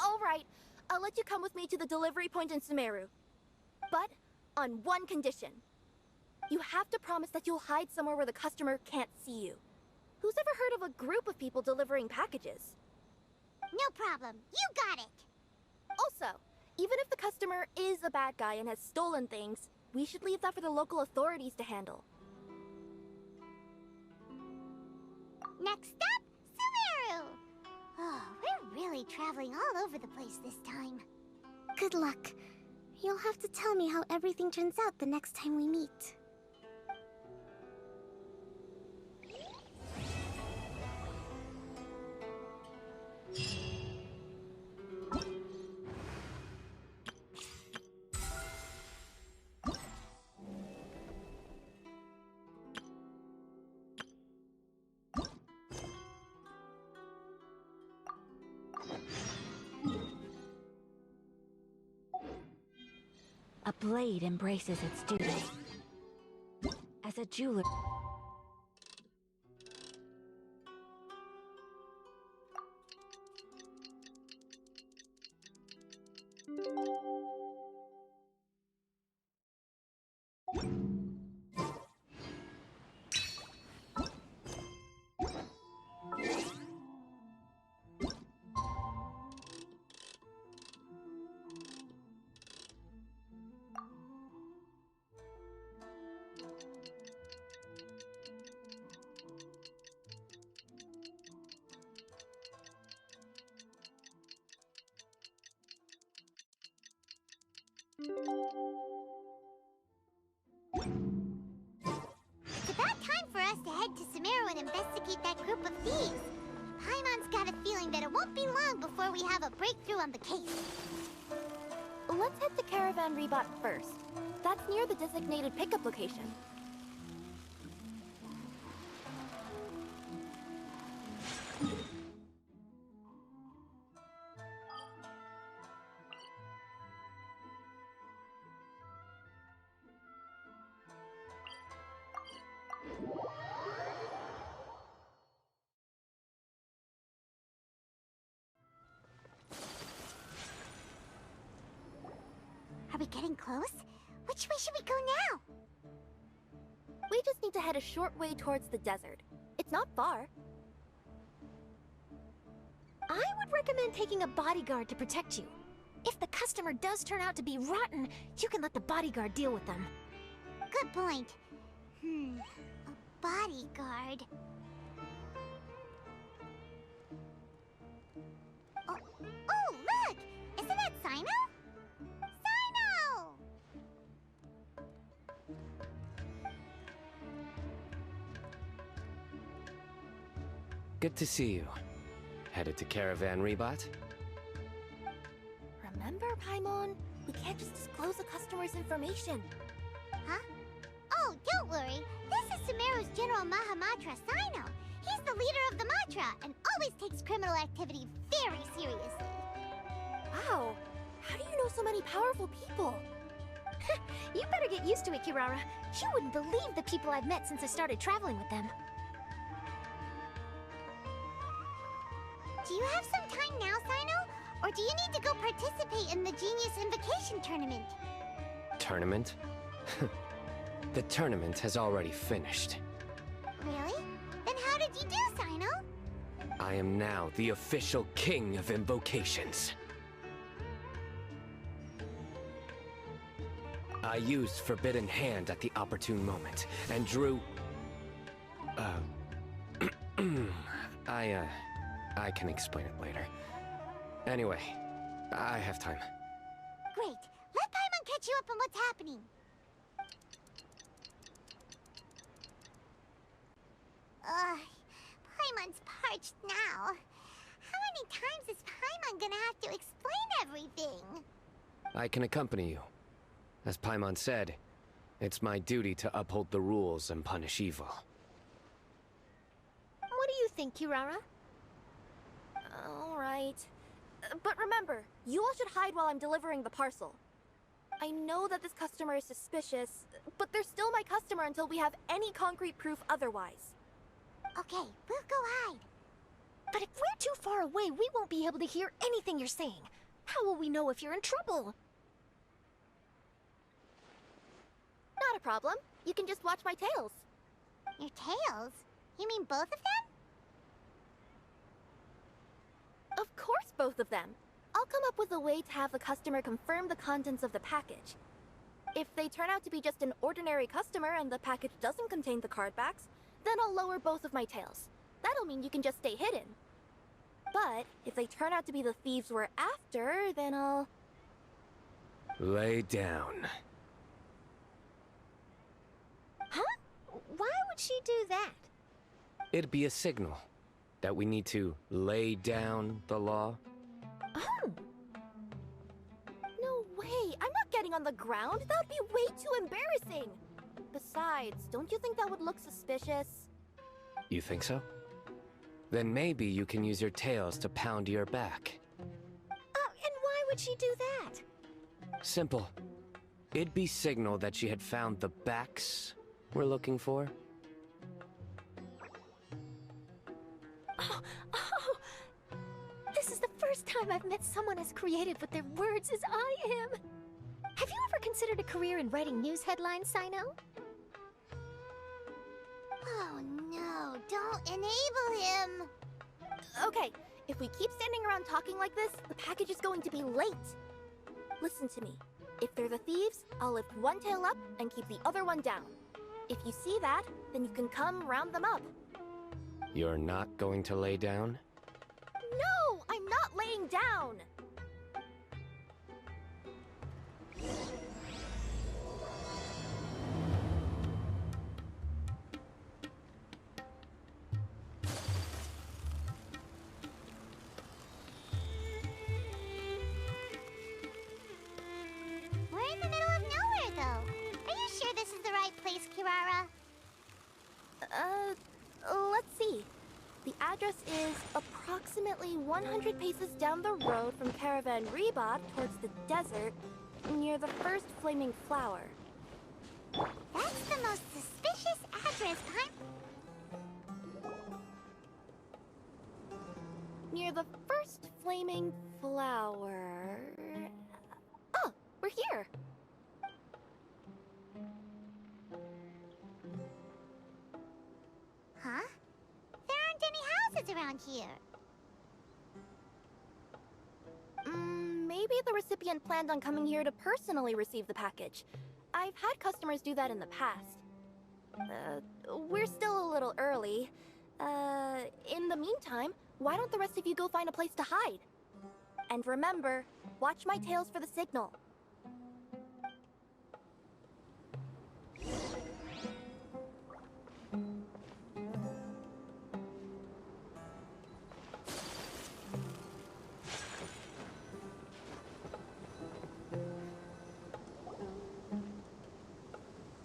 Alright, I'll let you come with me to the delivery point in Sumeru. But on one condition. You have to promise that you'll hide somewhere where the customer can't see you. Who's ever heard of a group of people delivering packages? No problem. You got it. Also, even if the customer is a bad guy and has stolen things, we should leave that for the local authorities to handle. Next up, Sumeru! Oh, we're really traveling all over the place this time. Good luck. You'll have to tell me how everything turns out the next time we meet. A blade embraces its duty. As a jeweler... It's about time for us to head to Sumeru and investigate that group of thieves. Paimon's got a feeling that it won't be long before we have a breakthrough on the case. Let's head to Caravan Rebot first. That's near the designated pickup location. Are we getting close? Which way should we go now? We just need to head a short way towards the desert. It's not far. I would recommend taking a bodyguard to protect you. If the customer does turn out to be rotten, you can let the bodyguard deal with them. Good point. A bodyguard. Oh, look! Isn't that Sino? Sino! Good to see you. Headed to Caravan Rebot? Remember, Paimon? We can't just disclose the customer's information. Huh? Oh, don't worry. This is Sumeru's General Mahamatra, Sino. He's the leader of the Matra and always takes criminal activity very seriously. Wow! How do you know so many powerful people? You better get used to it, Kirara. You wouldn't believe the people I've met since I started traveling with them. Do you have some time now, Sino? Or do you need to go participate in the Genius Invocation Tournament? Tournament? The tournament has already finished. Really? Then how did you do, Sino? I am now the official king of invocations. I used Forbidden Hand at the opportune moment, and drew... I can explain it later. Anyway, I have time. Great. Let Paimon catch you up on what's happening. Paimon's parched now. How many times is Paimon gonna have to explain everything? I can accompany you. As Paimon said, it's my duty to uphold the rules and punish evil. What do you think, Kirara? Alright. But remember, you all should hide while I'm delivering the parcel. I know that this customer is suspicious, but they're still my customer until we have any concrete proof otherwise. Okay, we'll go hide. But if we're too far away, we won't be able to hear anything you're saying. How will we know if you're in trouble? Not a problem. You can just watch my tails. Your tails? You mean both of them? Of course, both of them. I'll come up with a way to have the customer confirm the contents of the package. If they turn out to be just an ordinary customer and the package doesn't contain the card backs, then I'll lower both of my tails. That'll mean you can just stay hidden. But if they turn out to be the thieves we're after, then I'll... Lay down. Huh? Why would she do that? It'd be a signal that we need to lay down the law. Oh! No way! I'm not getting on the ground! That would be way too embarrassing! Besides, don't you think that would look suspicious? You think so? Then maybe you can use your tails to pound your back. And why would she do that? Simple. It'd be signal that she had found the backs we're looking for. Oh! This is the first time I've met someone as creative with their words as I am. Have you ever considered a career in writing news headlines, Sino? Oh no, don't enable him! Okay, if we keep standing around talking like this, the package is going to be late. Listen to me. If they're the thieves, I'll lift one tail up and keep the other one down. If you see that, then you can come round them up. You're not going to lay down? No, I'm not laying down! We're in the middle of nowhere, though. Are you sure this is the right place, Kirara? Let's see. The address is approximately 100 paces down the road from Caravan Rebot towards the desert, near the first flaming flower. That's the most suspicious address, Near the first flaming flower... Oh, we're here! Huh? There aren't any houses around here. Maybe Maybe the recipient planned on coming here to personally receive the package. I've had customers do that in the past. We're still a little early. In the meantime, why don't the rest of you go find a place to hide? And remember, watch my tails for the signal.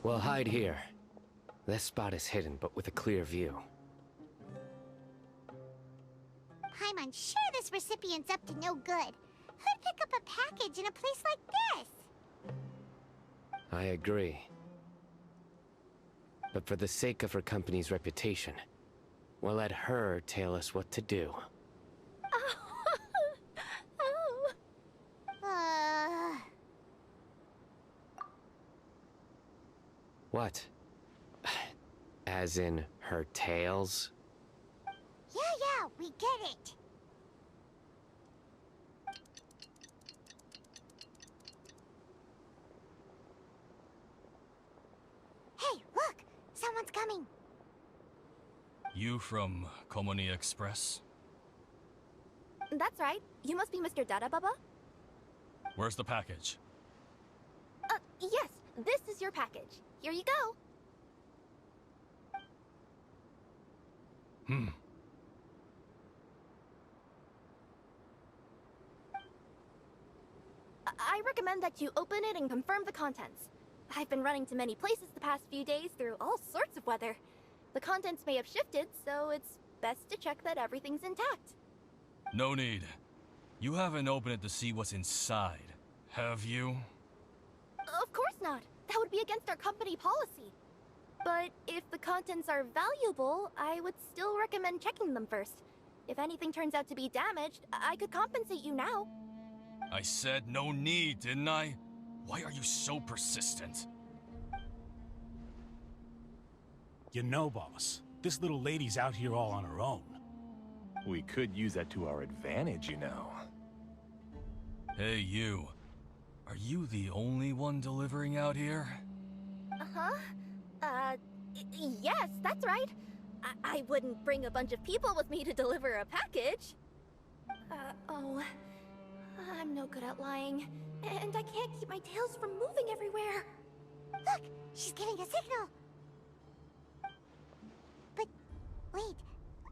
We'll hide here. This spot is hidden, but with a clear view. I'm unsure this recipient's up to no good. Who'd pick up a package in a place like this? I agree. But for the sake of her company's reputation, we'll let her tell us what to do. What? As in her tails? Yeah, we get it. Hey, look! Someone's coming. You from Komoni Express? That's right. You must be Mr. Dada Baba? Where's the package? Yes, this is your package. Here you go. I recommend that you open it and confirm the contents. I've been running to many places the past few days through all sorts of weather. The contents may have shifted, so it's best to check that everything's intact. No need. You haven't opened it to see what's inside, have you? Of course not. That would be against our company policy. But if the contents are valuable, I would still recommend checking them first. If anything turns out to be damaged, I could compensate you now. I said no need, didn't I? Why are you so persistent? You know, boss, this little lady's out here all on her own. We could use that to our advantage, you know. Hey, you. Are you the only one delivering out here? Yes, that's right. I wouldn't bring a bunch of people with me to deliver a package. I'm no good at lying. And I can't keep my tails from moving everywhere. Look, she's giving a signal. But, wait,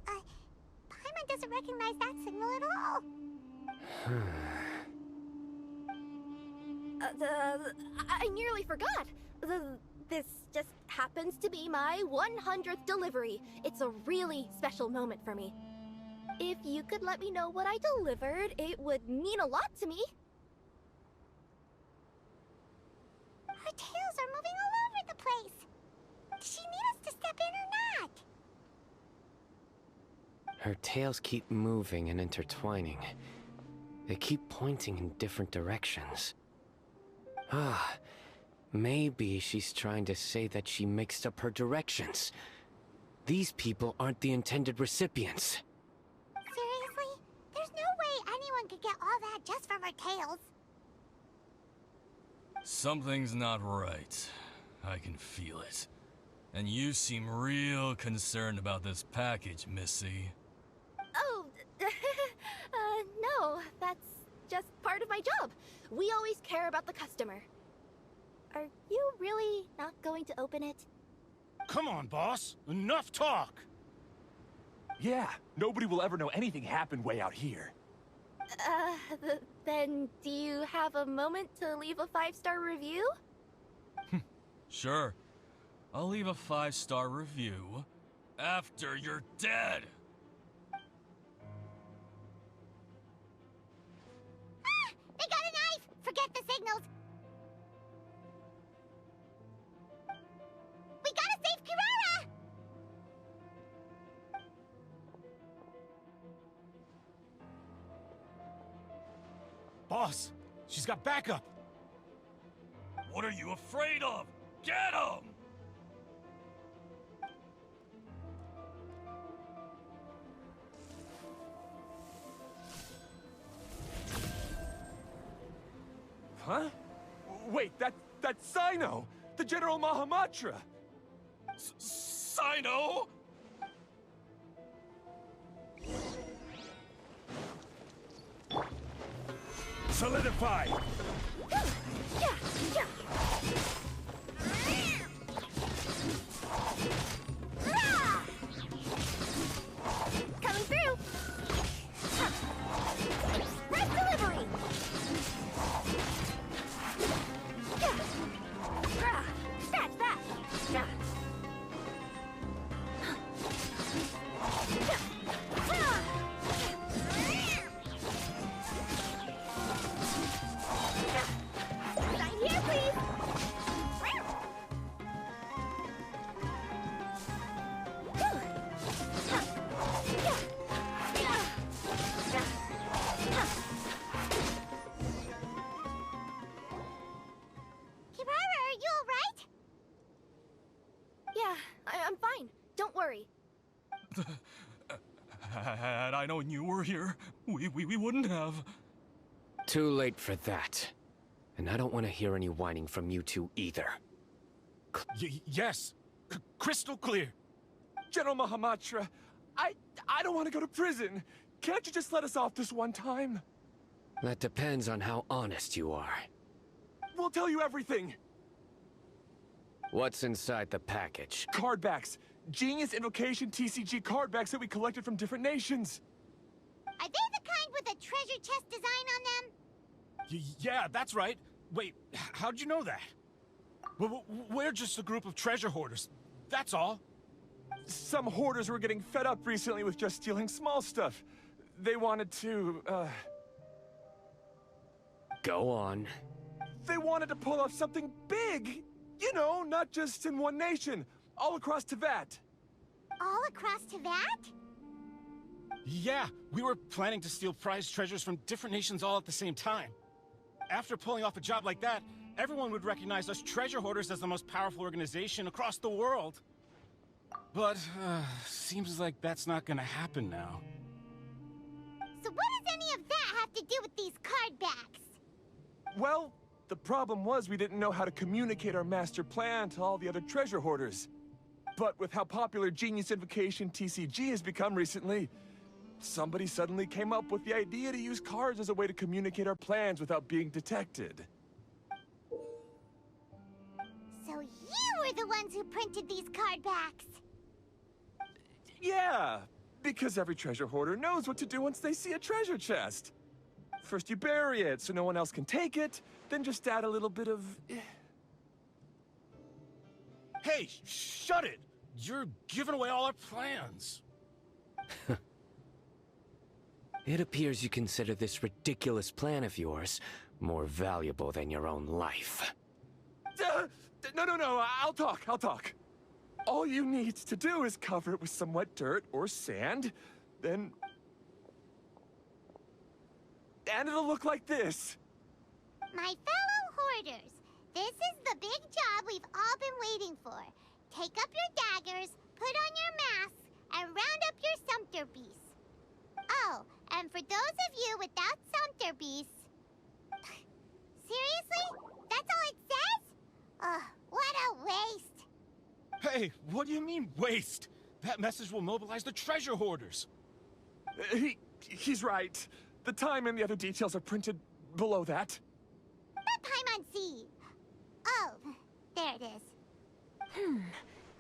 Paimon doesn't recognize that signal at all. I nearly forgot. This just happens to be my 100th delivery. It's a really special moment for me. If you could let me know what I delivered, it would mean a lot to me. Her tails are moving all over the place. Does she need us to step in or not? Her tails keep moving and intertwining. They keep pointing in different directions. Maybe she's trying to say that she mixed up her directions. These people aren't the intended recipients. Seriously? There's no way anyone could get all that just from her tails. Something's not right. I can feel it. And you seem real concerned about this package, Missy. Oh, no, that's just part of my job. We always care about the customer. Are you really not going to open it? Come on, boss. Enough talk. Yeah, nobody will ever know anything happened way out here. Then do you have a moment to leave a 5-star review? Sure. I'll leave a 5-star review after you're dead. They got a knife! Forget the signals. We gotta save Kirara! Boss, she's got backup. What are you afraid of? Get him! Huh? Wait, that's Sino! The General Mahamatra! Sino? Solidify! Coming through! Red delivery! Scratch that! Sign here, please! Kirara, are you alright? Yeah, I'm fine. Don't worry. Had I known you were here, we wouldn't have. Too late for that. And I don't want to hear any whining from you two either. Yes. Crystal clear. General Mahamatra, I don't want to go to prison. Can't you just let us off this one time? That depends on how honest you are. We'll tell you everything. What's inside the package? Card backs. Genius Invocation TCG card backs that we collected from different nations. Are they the kind with a treasure chest design on them? Yeah, that's right. Wait, how'd you know that? We're just a group of treasure hoarders. That's all. Some hoarders were getting fed up recently with just stealing small stuff. They wanted to, Go on. They wanted to pull off something big! You know, not just in one nation, all across Teyvat. All across Teyvat? Yeah, we were planning to steal prized treasures from different nations all at the same time. After pulling off a job like that, everyone would recognize us treasure hoarders as the most powerful organization across the world. But, seems like that's not gonna happen now. So what does any of that have to do with these card backs? Well, the problem was we didn't know how to communicate our master plan to all the other treasure hoarders. But with how popular Genius Invocation TCG has become recently, somebody suddenly came up with the idea to use cards as a way to communicate our plans without being detected. So you were the ones who printed these card backs? Yeah, because every treasure hoarder knows what to do once they see a treasure chest. First you bury it so no one else can take it, then just add a little bit of... Hey, shut it! You're giving away all our plans. It appears you consider this ridiculous plan of yours more valuable than your own life. No, I'll talk. All you need to do is cover it with some wet dirt or sand, then... And it'll look like this. My fellow hoarders, this is the big job we've all been waiting for. Take up your daggers, put on your masks, and round up your sumpter beasts. Oh, and for those of you without sumpter beasts... Seriously? That's all it says? Ugh, what a waste. Hey, what do you mean, waste? That message will mobilize the treasure hoarders. He's right. The time and the other details are printed below that. That Paimon-Z. Oh, there it is.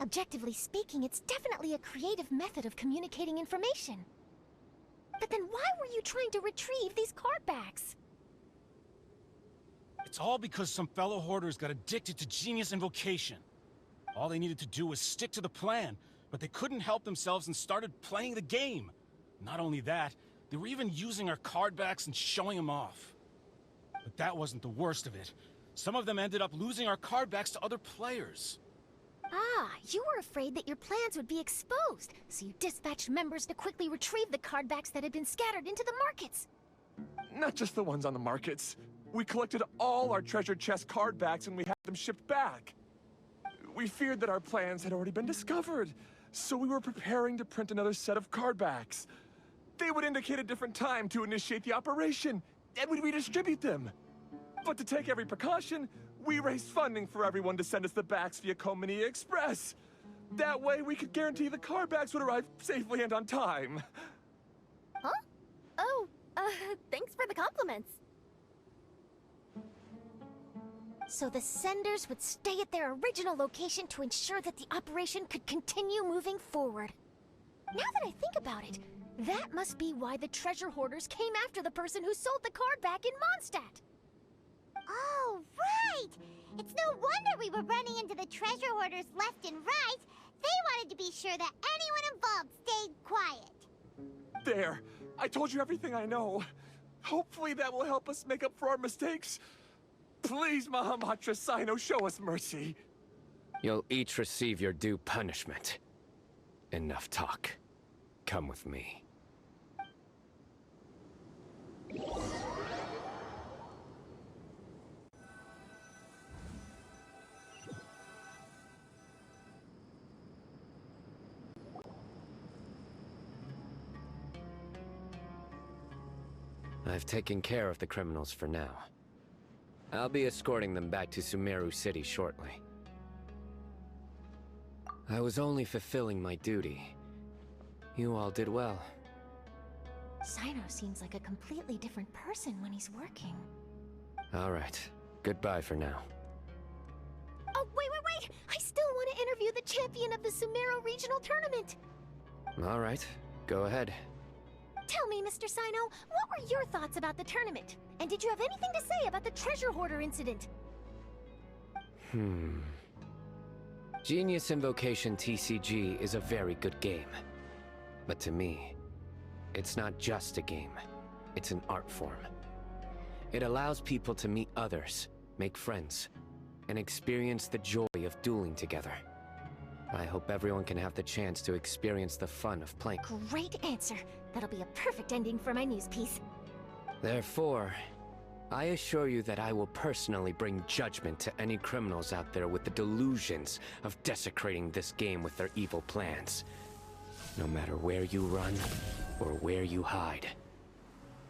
Objectively speaking, it's definitely a creative method of communicating information. But then why were you trying to retrieve these card backs? It's all because some fellow hoarders got addicted to Genius Invocation. All they needed to do was stick to the plan, but they couldn't help themselves and started playing the game. Not only that, they were even using our card backs and showing them off. But that wasn't the worst of it. Some of them ended up losing our card backs to other players. Ah, you were afraid that your plans would be exposed, so you dispatched members to quickly retrieve the card backs that had been scattered into the markets. Not just the ones on the markets. We collected all our treasure chest card backs and we had them shipped back. We feared that our plans had already been discovered, so we were preparing to print another set of card backs. They would indicate a different time to initiate the operation, and we'd redistribute them. But to take every precaution, we raised funding for everyone to send us the backs via Komania Express. That way, we could guarantee the card backs would arrive safely and on time. Huh? Oh, thanks for the compliments. So the senders would stay at their original location to ensure that the operation could continue moving forward. Now that I think about it, that must be why the treasure hoarders came after the person who sold the card back in Mondstadt. Oh, right! It's no wonder we were running into the treasure hoarders left and right. They wanted to be sure that anyone involved stayed quiet. There. I told you everything I know. Hopefully that will help us make up for our mistakes. Please, Mahamatra Sino, show us mercy. You'll each receive your due punishment. Enough talk. Come with me. I've taken care of the criminals for now. I'll be escorting them back to Sumeru City shortly. I was only fulfilling my duty. You all did well. Sino seems like a completely different person when he's working. All right. Goodbye for now. Oh, wait! I still want to interview the champion of the Sumeru Regional Tournament! All right. Go ahead. Tell me, Mr. Sino, what were your thoughts about the tournament? And did you have anything to say about the treasure hoarder incident? Genius Invocation TCG is a very good game. But to me, it's not just a game. It's an art form. It allows people to meet others, make friends, and experience the joy of dueling together. I hope everyone can have the chance to experience the fun of playing. Great answer. That'll be a perfect ending for my news piece. Therefore, I assure you that I will personally bring judgment to any criminals out there with the delusions of desecrating this game with their evil plans. No matter where you run or where you hide,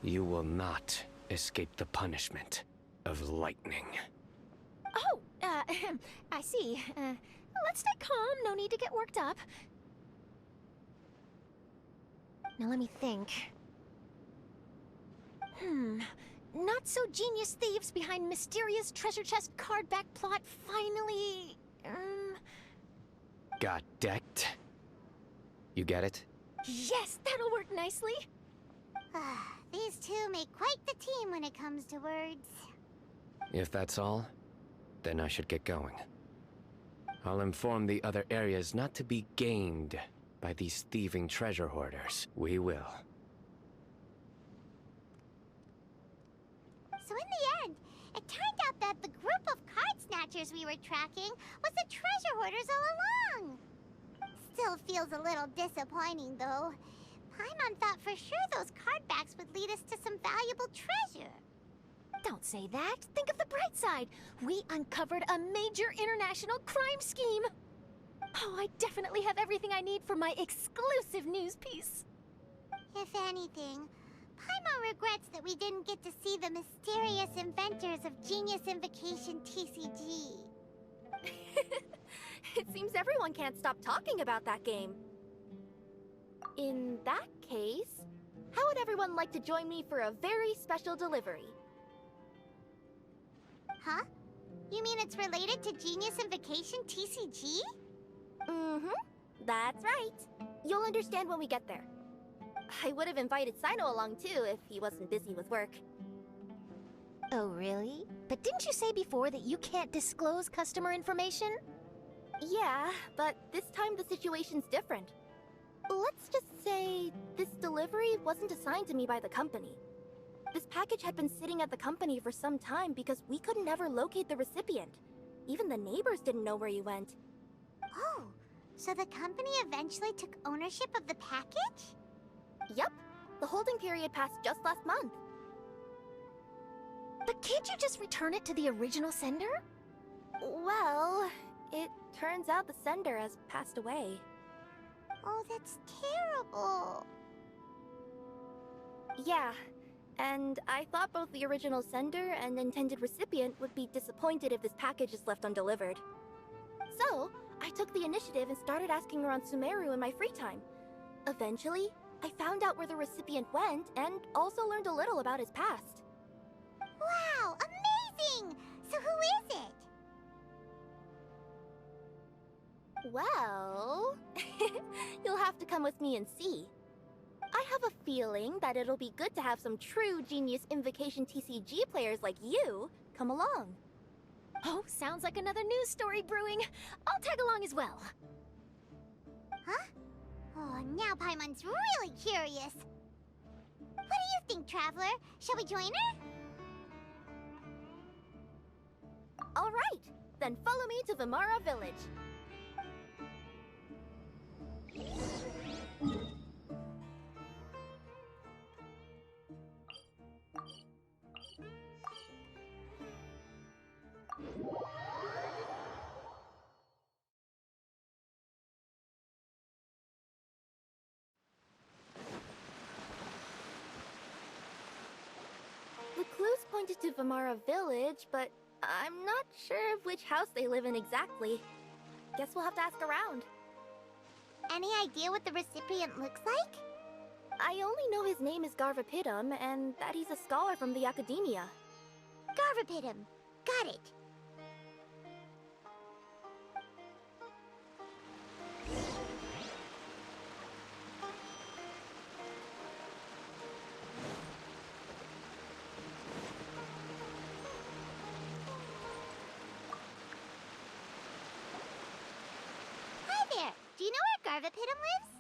you will not escape the punishment of lightning. Oh, I see. Let's stay calm, no need to get worked up. Now let me think. Not so genius thieves behind mysterious treasure chest card back plot finally... Got decked? You get it? Yes, that'll work nicely. These two make quite the team when it comes to words. If that's all, then I should get going. I'll inform the other areas not to be gamed by these thieving treasure hoarders. We will. So in the end, it turned out that the group of card snatchers we were tracking was the treasure hoarders all along. Still feels a little disappointing, though. Paimon thought for sure those card backs would lead us to some valuable treasure. Don't say that. Think of the bright side. We uncovered a major international crime scheme. Oh, I definitely have everything I need for my exclusive news piece. If anything, Paimon regrets that we didn't get to see the mysterious inventors of Genius Invocation TCG. It seems everyone can't stop talking about that game. In that case, how would everyone like to join me for a very special delivery? Huh? You mean it's related to Genius Invocation TCG? That's right. You'll understand when we get there. I would have invited Sino along too if he wasn't busy with work. Oh, really? But didn't you say before that you can't disclose customer information? Yeah, but this time the situation's different. Let's just say this delivery wasn't assigned to me by the company. This package had been sitting at the company for some time because we could never locate the recipient. Even the neighbors didn't know where he went. Oh, so the company eventually took ownership of the package? Yep. The holding period passed just last month. But can't you just return it to the original sender? Well, it turns out the sender has passed away. Oh, that's terrible. Yeah. And I thought both the original sender and intended recipient would be disappointed if this package is left undelivered. So, I took the initiative and started asking around Sumeru in my free time. Eventually, I found out where the recipient went and also learned a little about his past. Wow, amazing! So who is it? Well, you'll have to come with me and see. I have a feeling that it'll be good to have some true Genius Invocation TCG players like you come along. Oh, sounds like another news story brewing. I'll tag along as well. Huh? Oh, now Paimon's really curious. What do you think, Traveler? Shall we join her? All right, then follow me to Vimara Village. The clues pointed to Vimara Village, but I'm not sure of which house they live in exactly. Guess we'll have to ask around. Any idea what the recipient looks like? I only know his name is Garvapitum and that he's a scholar from the Academia. Garvapitum. Got it. Hi there. Do you know where Garvapitum lives?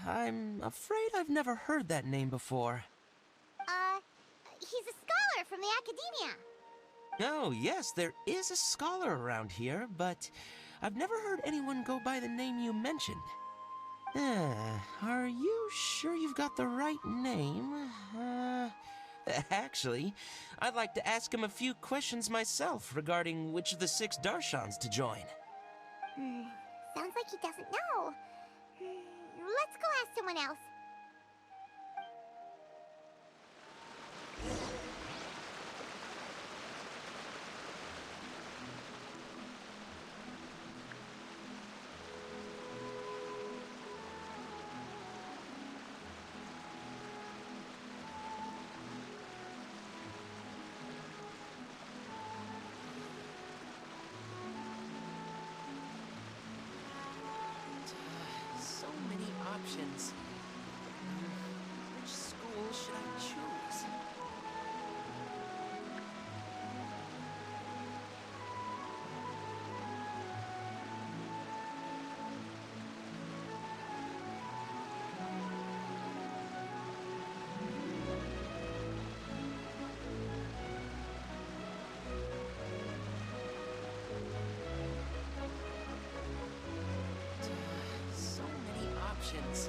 I'm afraid I've never heard that name before. He's a scholar from the Academia. Oh, yes, there is a scholar around here, but I've never heard anyone go by the name you mentioned. Are you sure you've got the right name? Actually, I'd like to ask him a few questions myself regarding which of the 6 Darshans to join. Sounds like he doesn't know. Let's go ask someone else. So many options. Which school should I choose? So many options.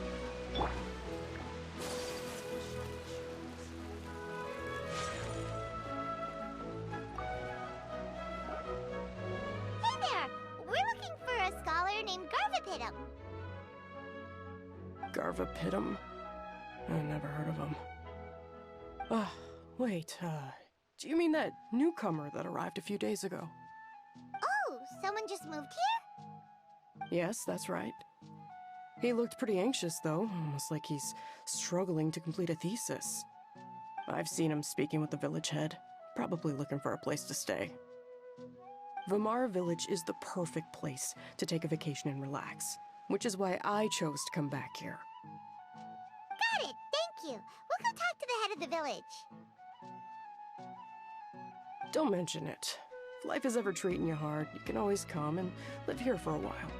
Hey there! We're looking for a scholar named Garvapitum. Garvapitum? I never heard of him. Wait, do you mean that newcomer that arrived a few days ago? Oh, someone just moved here? Yes, that's right. He looked pretty anxious, though, almost like he's struggling to complete a thesis. I've seen him speaking with the village head, probably looking for a place to stay. Vimara Village is the perfect place to take a vacation and relax, which is why I chose to come back here. Got it, thank you. We'll go talk to the head of the village. Don't mention it. If life is ever treating you hard, you can always come and live here for a while.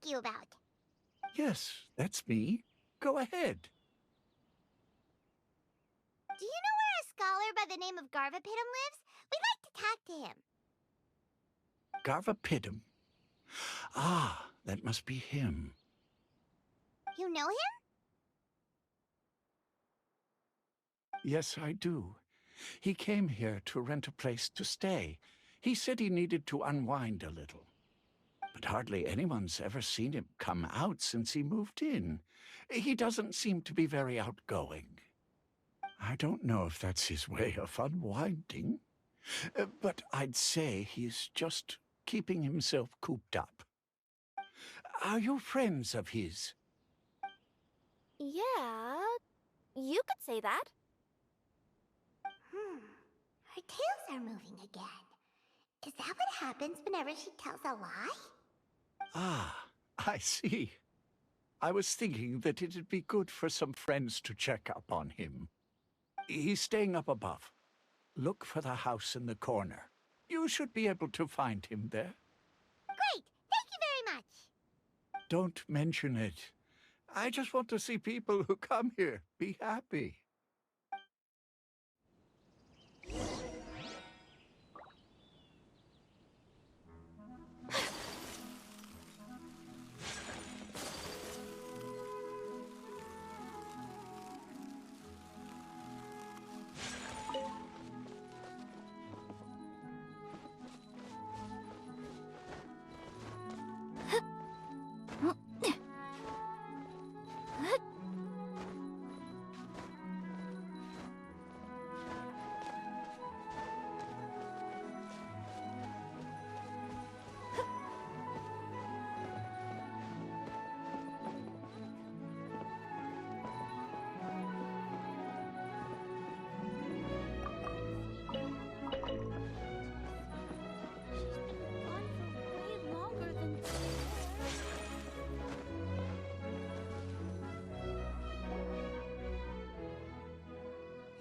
you about. Yes, that's me. Go ahead. Do you know where a scholar by the name of Garvapidum lives? We'd like to talk to him. Garvapidum. Ah, that must be him. You know him? Yes, I do. He came here to rent a place to stay. He said he needed to unwind a little. But hardly anyone's ever seen him come out since he moved in. He doesn't seem to be very outgoing. I don't know if that's his way of unwinding, but I'd say he's just keeping himself cooped up. Are you friends of his? Yeah, you could say that. Her tails are moving again. Is that what happens whenever she tells a lie? Ah, I see. I was thinking that it'd be good for some friends to check up on him. He's staying up above. Look for the house in the corner. You should be able to find him there. Great! Thank you very much! Don't mention it. I just want to see people who come here be happy.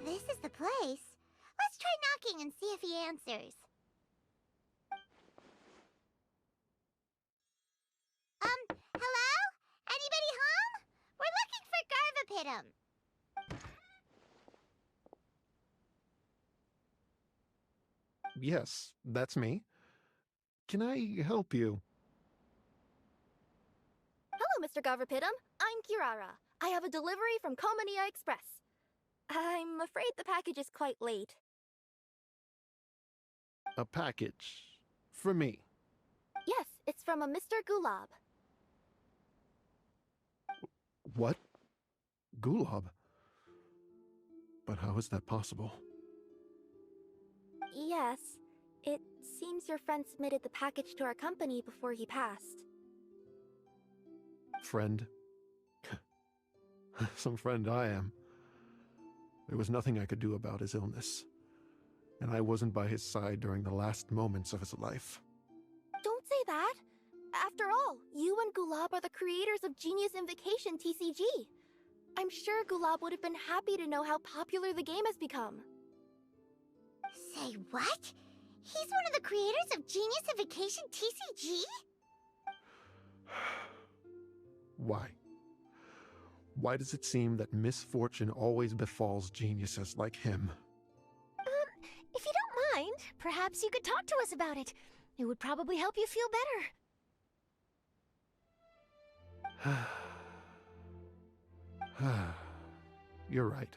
This is the place. Let's try knocking and see if he answers. Hello? Anybody home? We're looking for Garvapidum. Yes, that's me. Can I help you? Hello, Mr. Garvapidum. I'm Kirara. I have a delivery from Komania Express. I'm afraid the package is quite late. A package. For me. Yes, it's from a Mr. Gulab. What? Gulab? But how is that possible? Yes, it seems your friend submitted the package to our company before he passed. Friend? Some friend I am. There was nothing I could do about his illness, and I wasn't by his side during the last moments of his life. Don't say that! After all, you and Gulab are the creators of Genius Invocation TCG. I'm sure Gulab would have been happy to know how popular the game has become. Say what? He's one of the creators of Genius Invocation TCG? Why? Why does it seem that misfortune always befalls geniuses like him? If you don't mind, perhaps you could talk to us about it. It would probably help you feel better. You're right.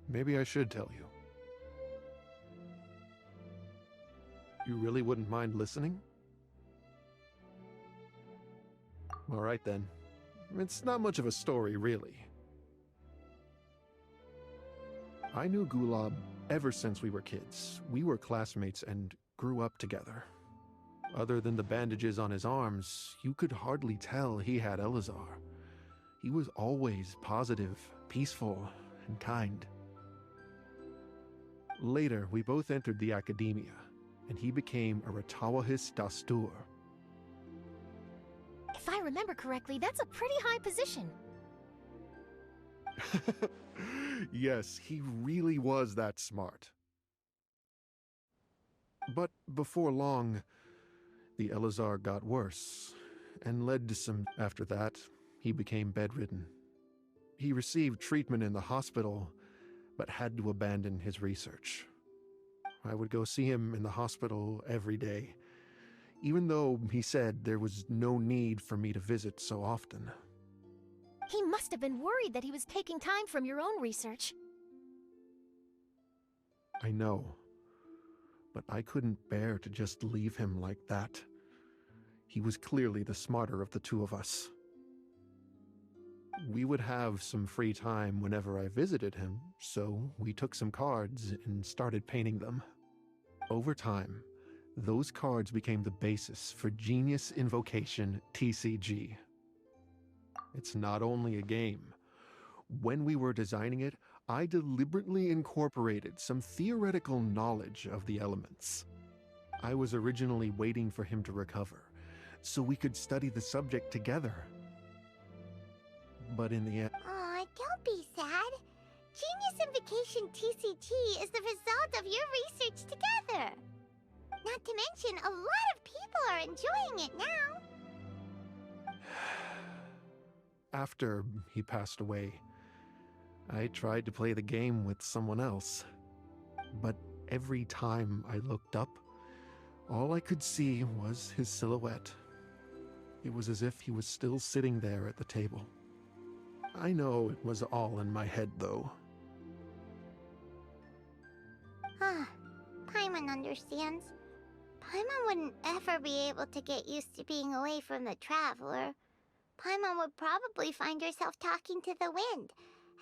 Maybe I should tell you. You really wouldn't mind listening? All right then. It's not much of a story, really. I knew Gulab ever since we were kids. We were classmates and grew up together. Other than the bandages on his arms, you could hardly tell he had Elazar. He was always positive, peaceful, and kind. Later, we both entered the academia, and he became a Ratawahis Dastur. If I remember correctly, that's a pretty high position. Yes, he really was that smart. But before long, the Elazar got worse, and led to some. After that, he became bedridden. He received treatment in the hospital, but had to abandon his research. I would go see him in the hospital every day, even though he said there was no need for me to visit so often. He must have been worried that he was taking time from your own research. I know, but I couldn't bear to just leave him like that. He was clearly the smarter of the two of us. We would have some free time whenever I visited him, so we took some cards and started painting them. Over time, those cards became the basis for Genius Invocation TCG. It's not only a game. When we were designing it, I deliberately incorporated some theoretical knowledge of the elements. I was originally waiting for him to recover, so we could study the subject together. But in the end... Aw, don't be sad. Genius Invocation TCG is the result of your research together. Not to mention, a lot of people are enjoying it now. After he passed away, I tried to play the game with someone else. But every time I looked up, all I could see was his silhouette. It was as if he was still sitting there at the table. I know it was all in my head, though. Paimon understands. Paimon wouldn't ever be able to get used to being away from the Traveler. Paimon would probably find herself talking to the wind,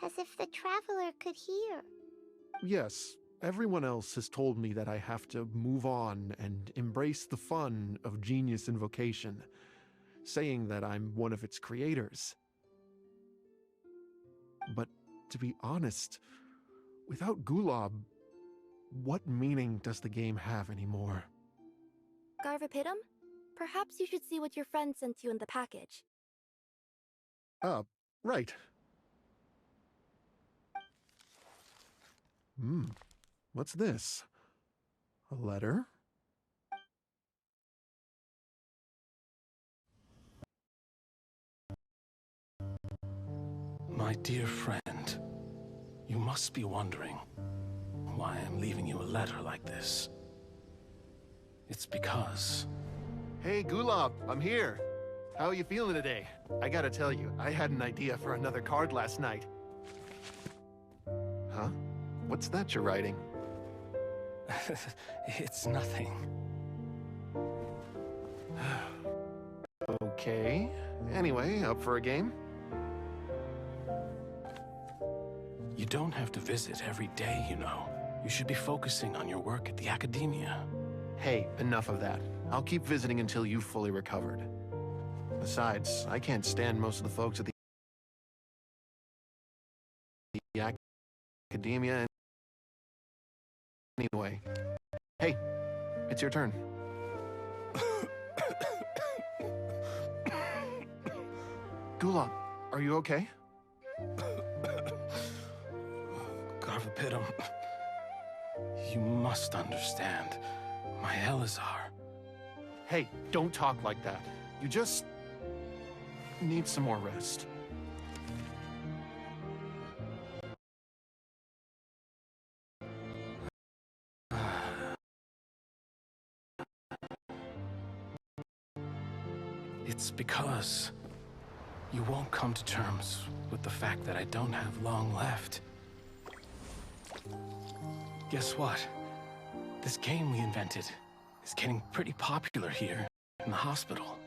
as if the Traveler could hear. Yes, everyone else has told me that I have to move on and embrace the fun of Genius Invocation, saying that I'm one of its creators. But to be honest, without Gulab, what meaning does the game have anymore? Garvapidum? Perhaps you should see what your friend sent you in the package. Right. What's this? A letter? My dear friend, you must be wondering why I'm leaving you a letter like this. It's because... Hey, Gulab, I'm here. How are you feeling today? I gotta tell you, I had an idea for another card last night. Huh? What's that you're writing? It's nothing. Okay. Anyway, up for a game? You don't have to visit every day, you know. You should be focusing on your work at the academia. Hey, enough of that. I'll keep visiting until you've fully recovered. Besides, I can't stand most of the folks at the academia anyway. Hey, it's your turn. Gulab, are you okay? Garvapidum, you must understand. My Elazar. Hey, don't talk like that. You just need some more rest. It's because you won't come to terms with the fact that I don't have long left. Guess what? This game we invented is getting pretty popular here in the hospital.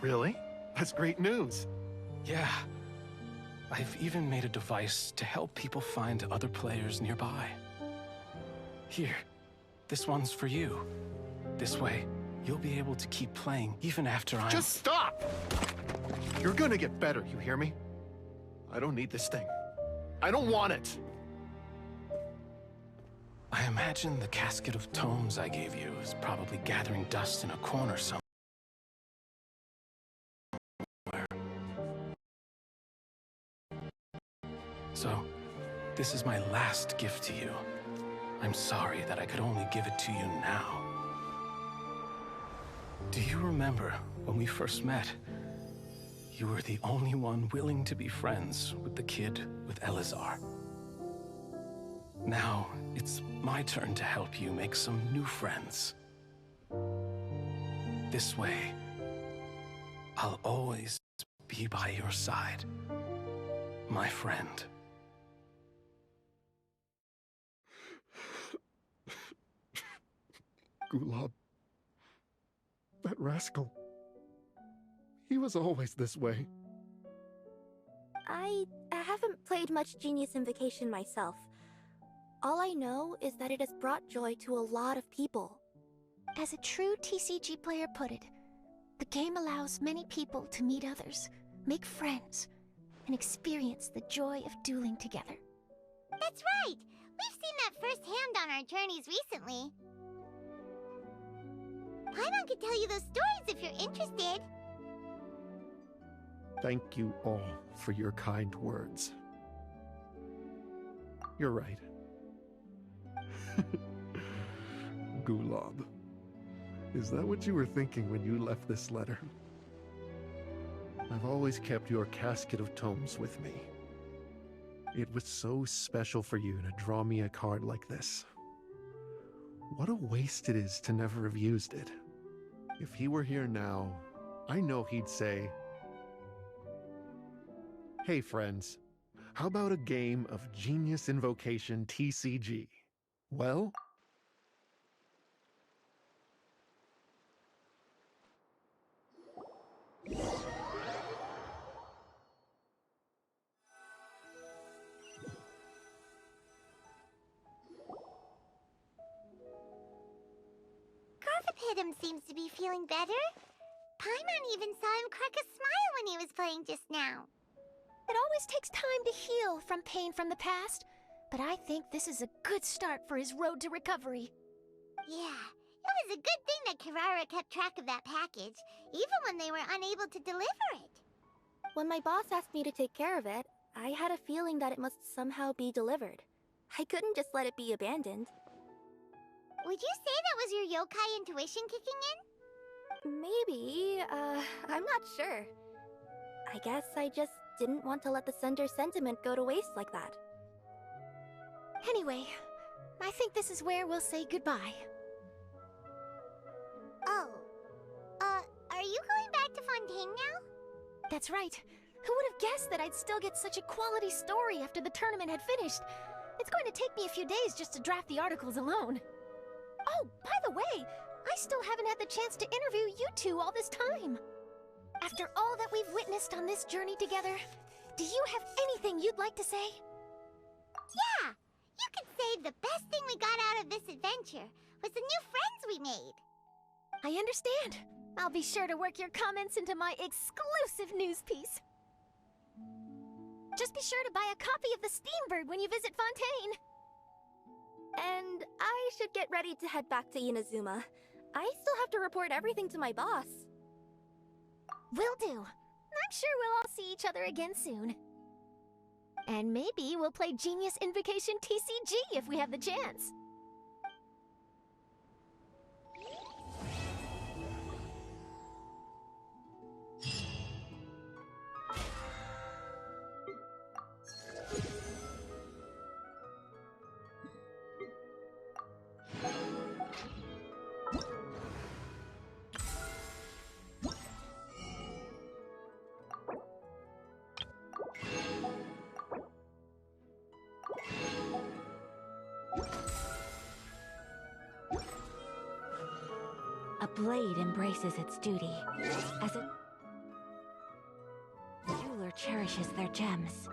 Really? That's great news. Yeah. I've even made a device to help people find other players nearby. Here, this one's for you. This way, you'll be able to keep playing even after I'm... Just stop! You're gonna get better, you hear me? I don't need this thing. I don't want it! I imagine the casket of tomes I gave you is probably gathering dust in a corner somewhere. So, this is my last gift to you. I'm sorry that I could only give it to you now. Do you remember when we first met? You were the only one willing to be friends with the kid with Elazar. Now, it's my turn to help you make some new friends. This way, I'll always be by your side, my friend. Gulab. That rascal. He was always this way. I haven't played much Genius Invocation myself. All I know is that it has brought joy to a lot of people. As a true TCG player put it, the game allows many people to meet others, make friends, and experience the joy of dueling together. That's right! We've seen that firsthand on our journeys recently. Paimon could tell you those stories if you're interested. Thank you all for your kind words. You're right. Gulab. Is that what you were thinking when you left this letter? I've always kept your casket of tomes with me. It was so special for you to draw me a card like this. What a waste it is to never have used it. If he were here now, I know he'd say, "Hey friends, how about a game of Genius Invocation TCG? Well?" Garthapidum seems to be feeling better. Paimon even saw him crack a smile when he was playing just now. It always takes time to heal from pain from the past, but I think this is a good start for his road to recovery. Yeah, it was a good thing that Kirara kept track of that package, even when they were unable to deliver it. When my boss asked me to take care of it, I had a feeling that it must somehow be delivered. I couldn't just let it be abandoned. Would you say that was your yokai intuition kicking in? Maybe, I'm not sure. I guess I just didn't want to let the sender's sentiment go to waste like that. Anyway, I think this is where we'll say goodbye. Oh. Are you going back to Fontaine now? That's right. Who would have guessed that I'd still get such a quality story after the tournament had finished? It's going to take me a few days just to draft the articles alone. Oh, by the way, I still haven't had the chance to interview you two all this time. After all that we've witnessed on this journey together, do you have anything you'd like to say? Yeah! You could say the best thing we got out of this adventure was the new friends we made. I understand. I'll be sure to work your comments into my exclusive news piece. Just be sure to buy a copy of the Steambird when you visit Fontaine. And I should get ready to head back to Inazuma. I still have to report everything to my boss. Will do. I'm sure we'll all see each other again soon. And maybe we'll play Genius Invocation TCG if we have the chance. A blade embraces its duty, as a jeweler cherishes their gems.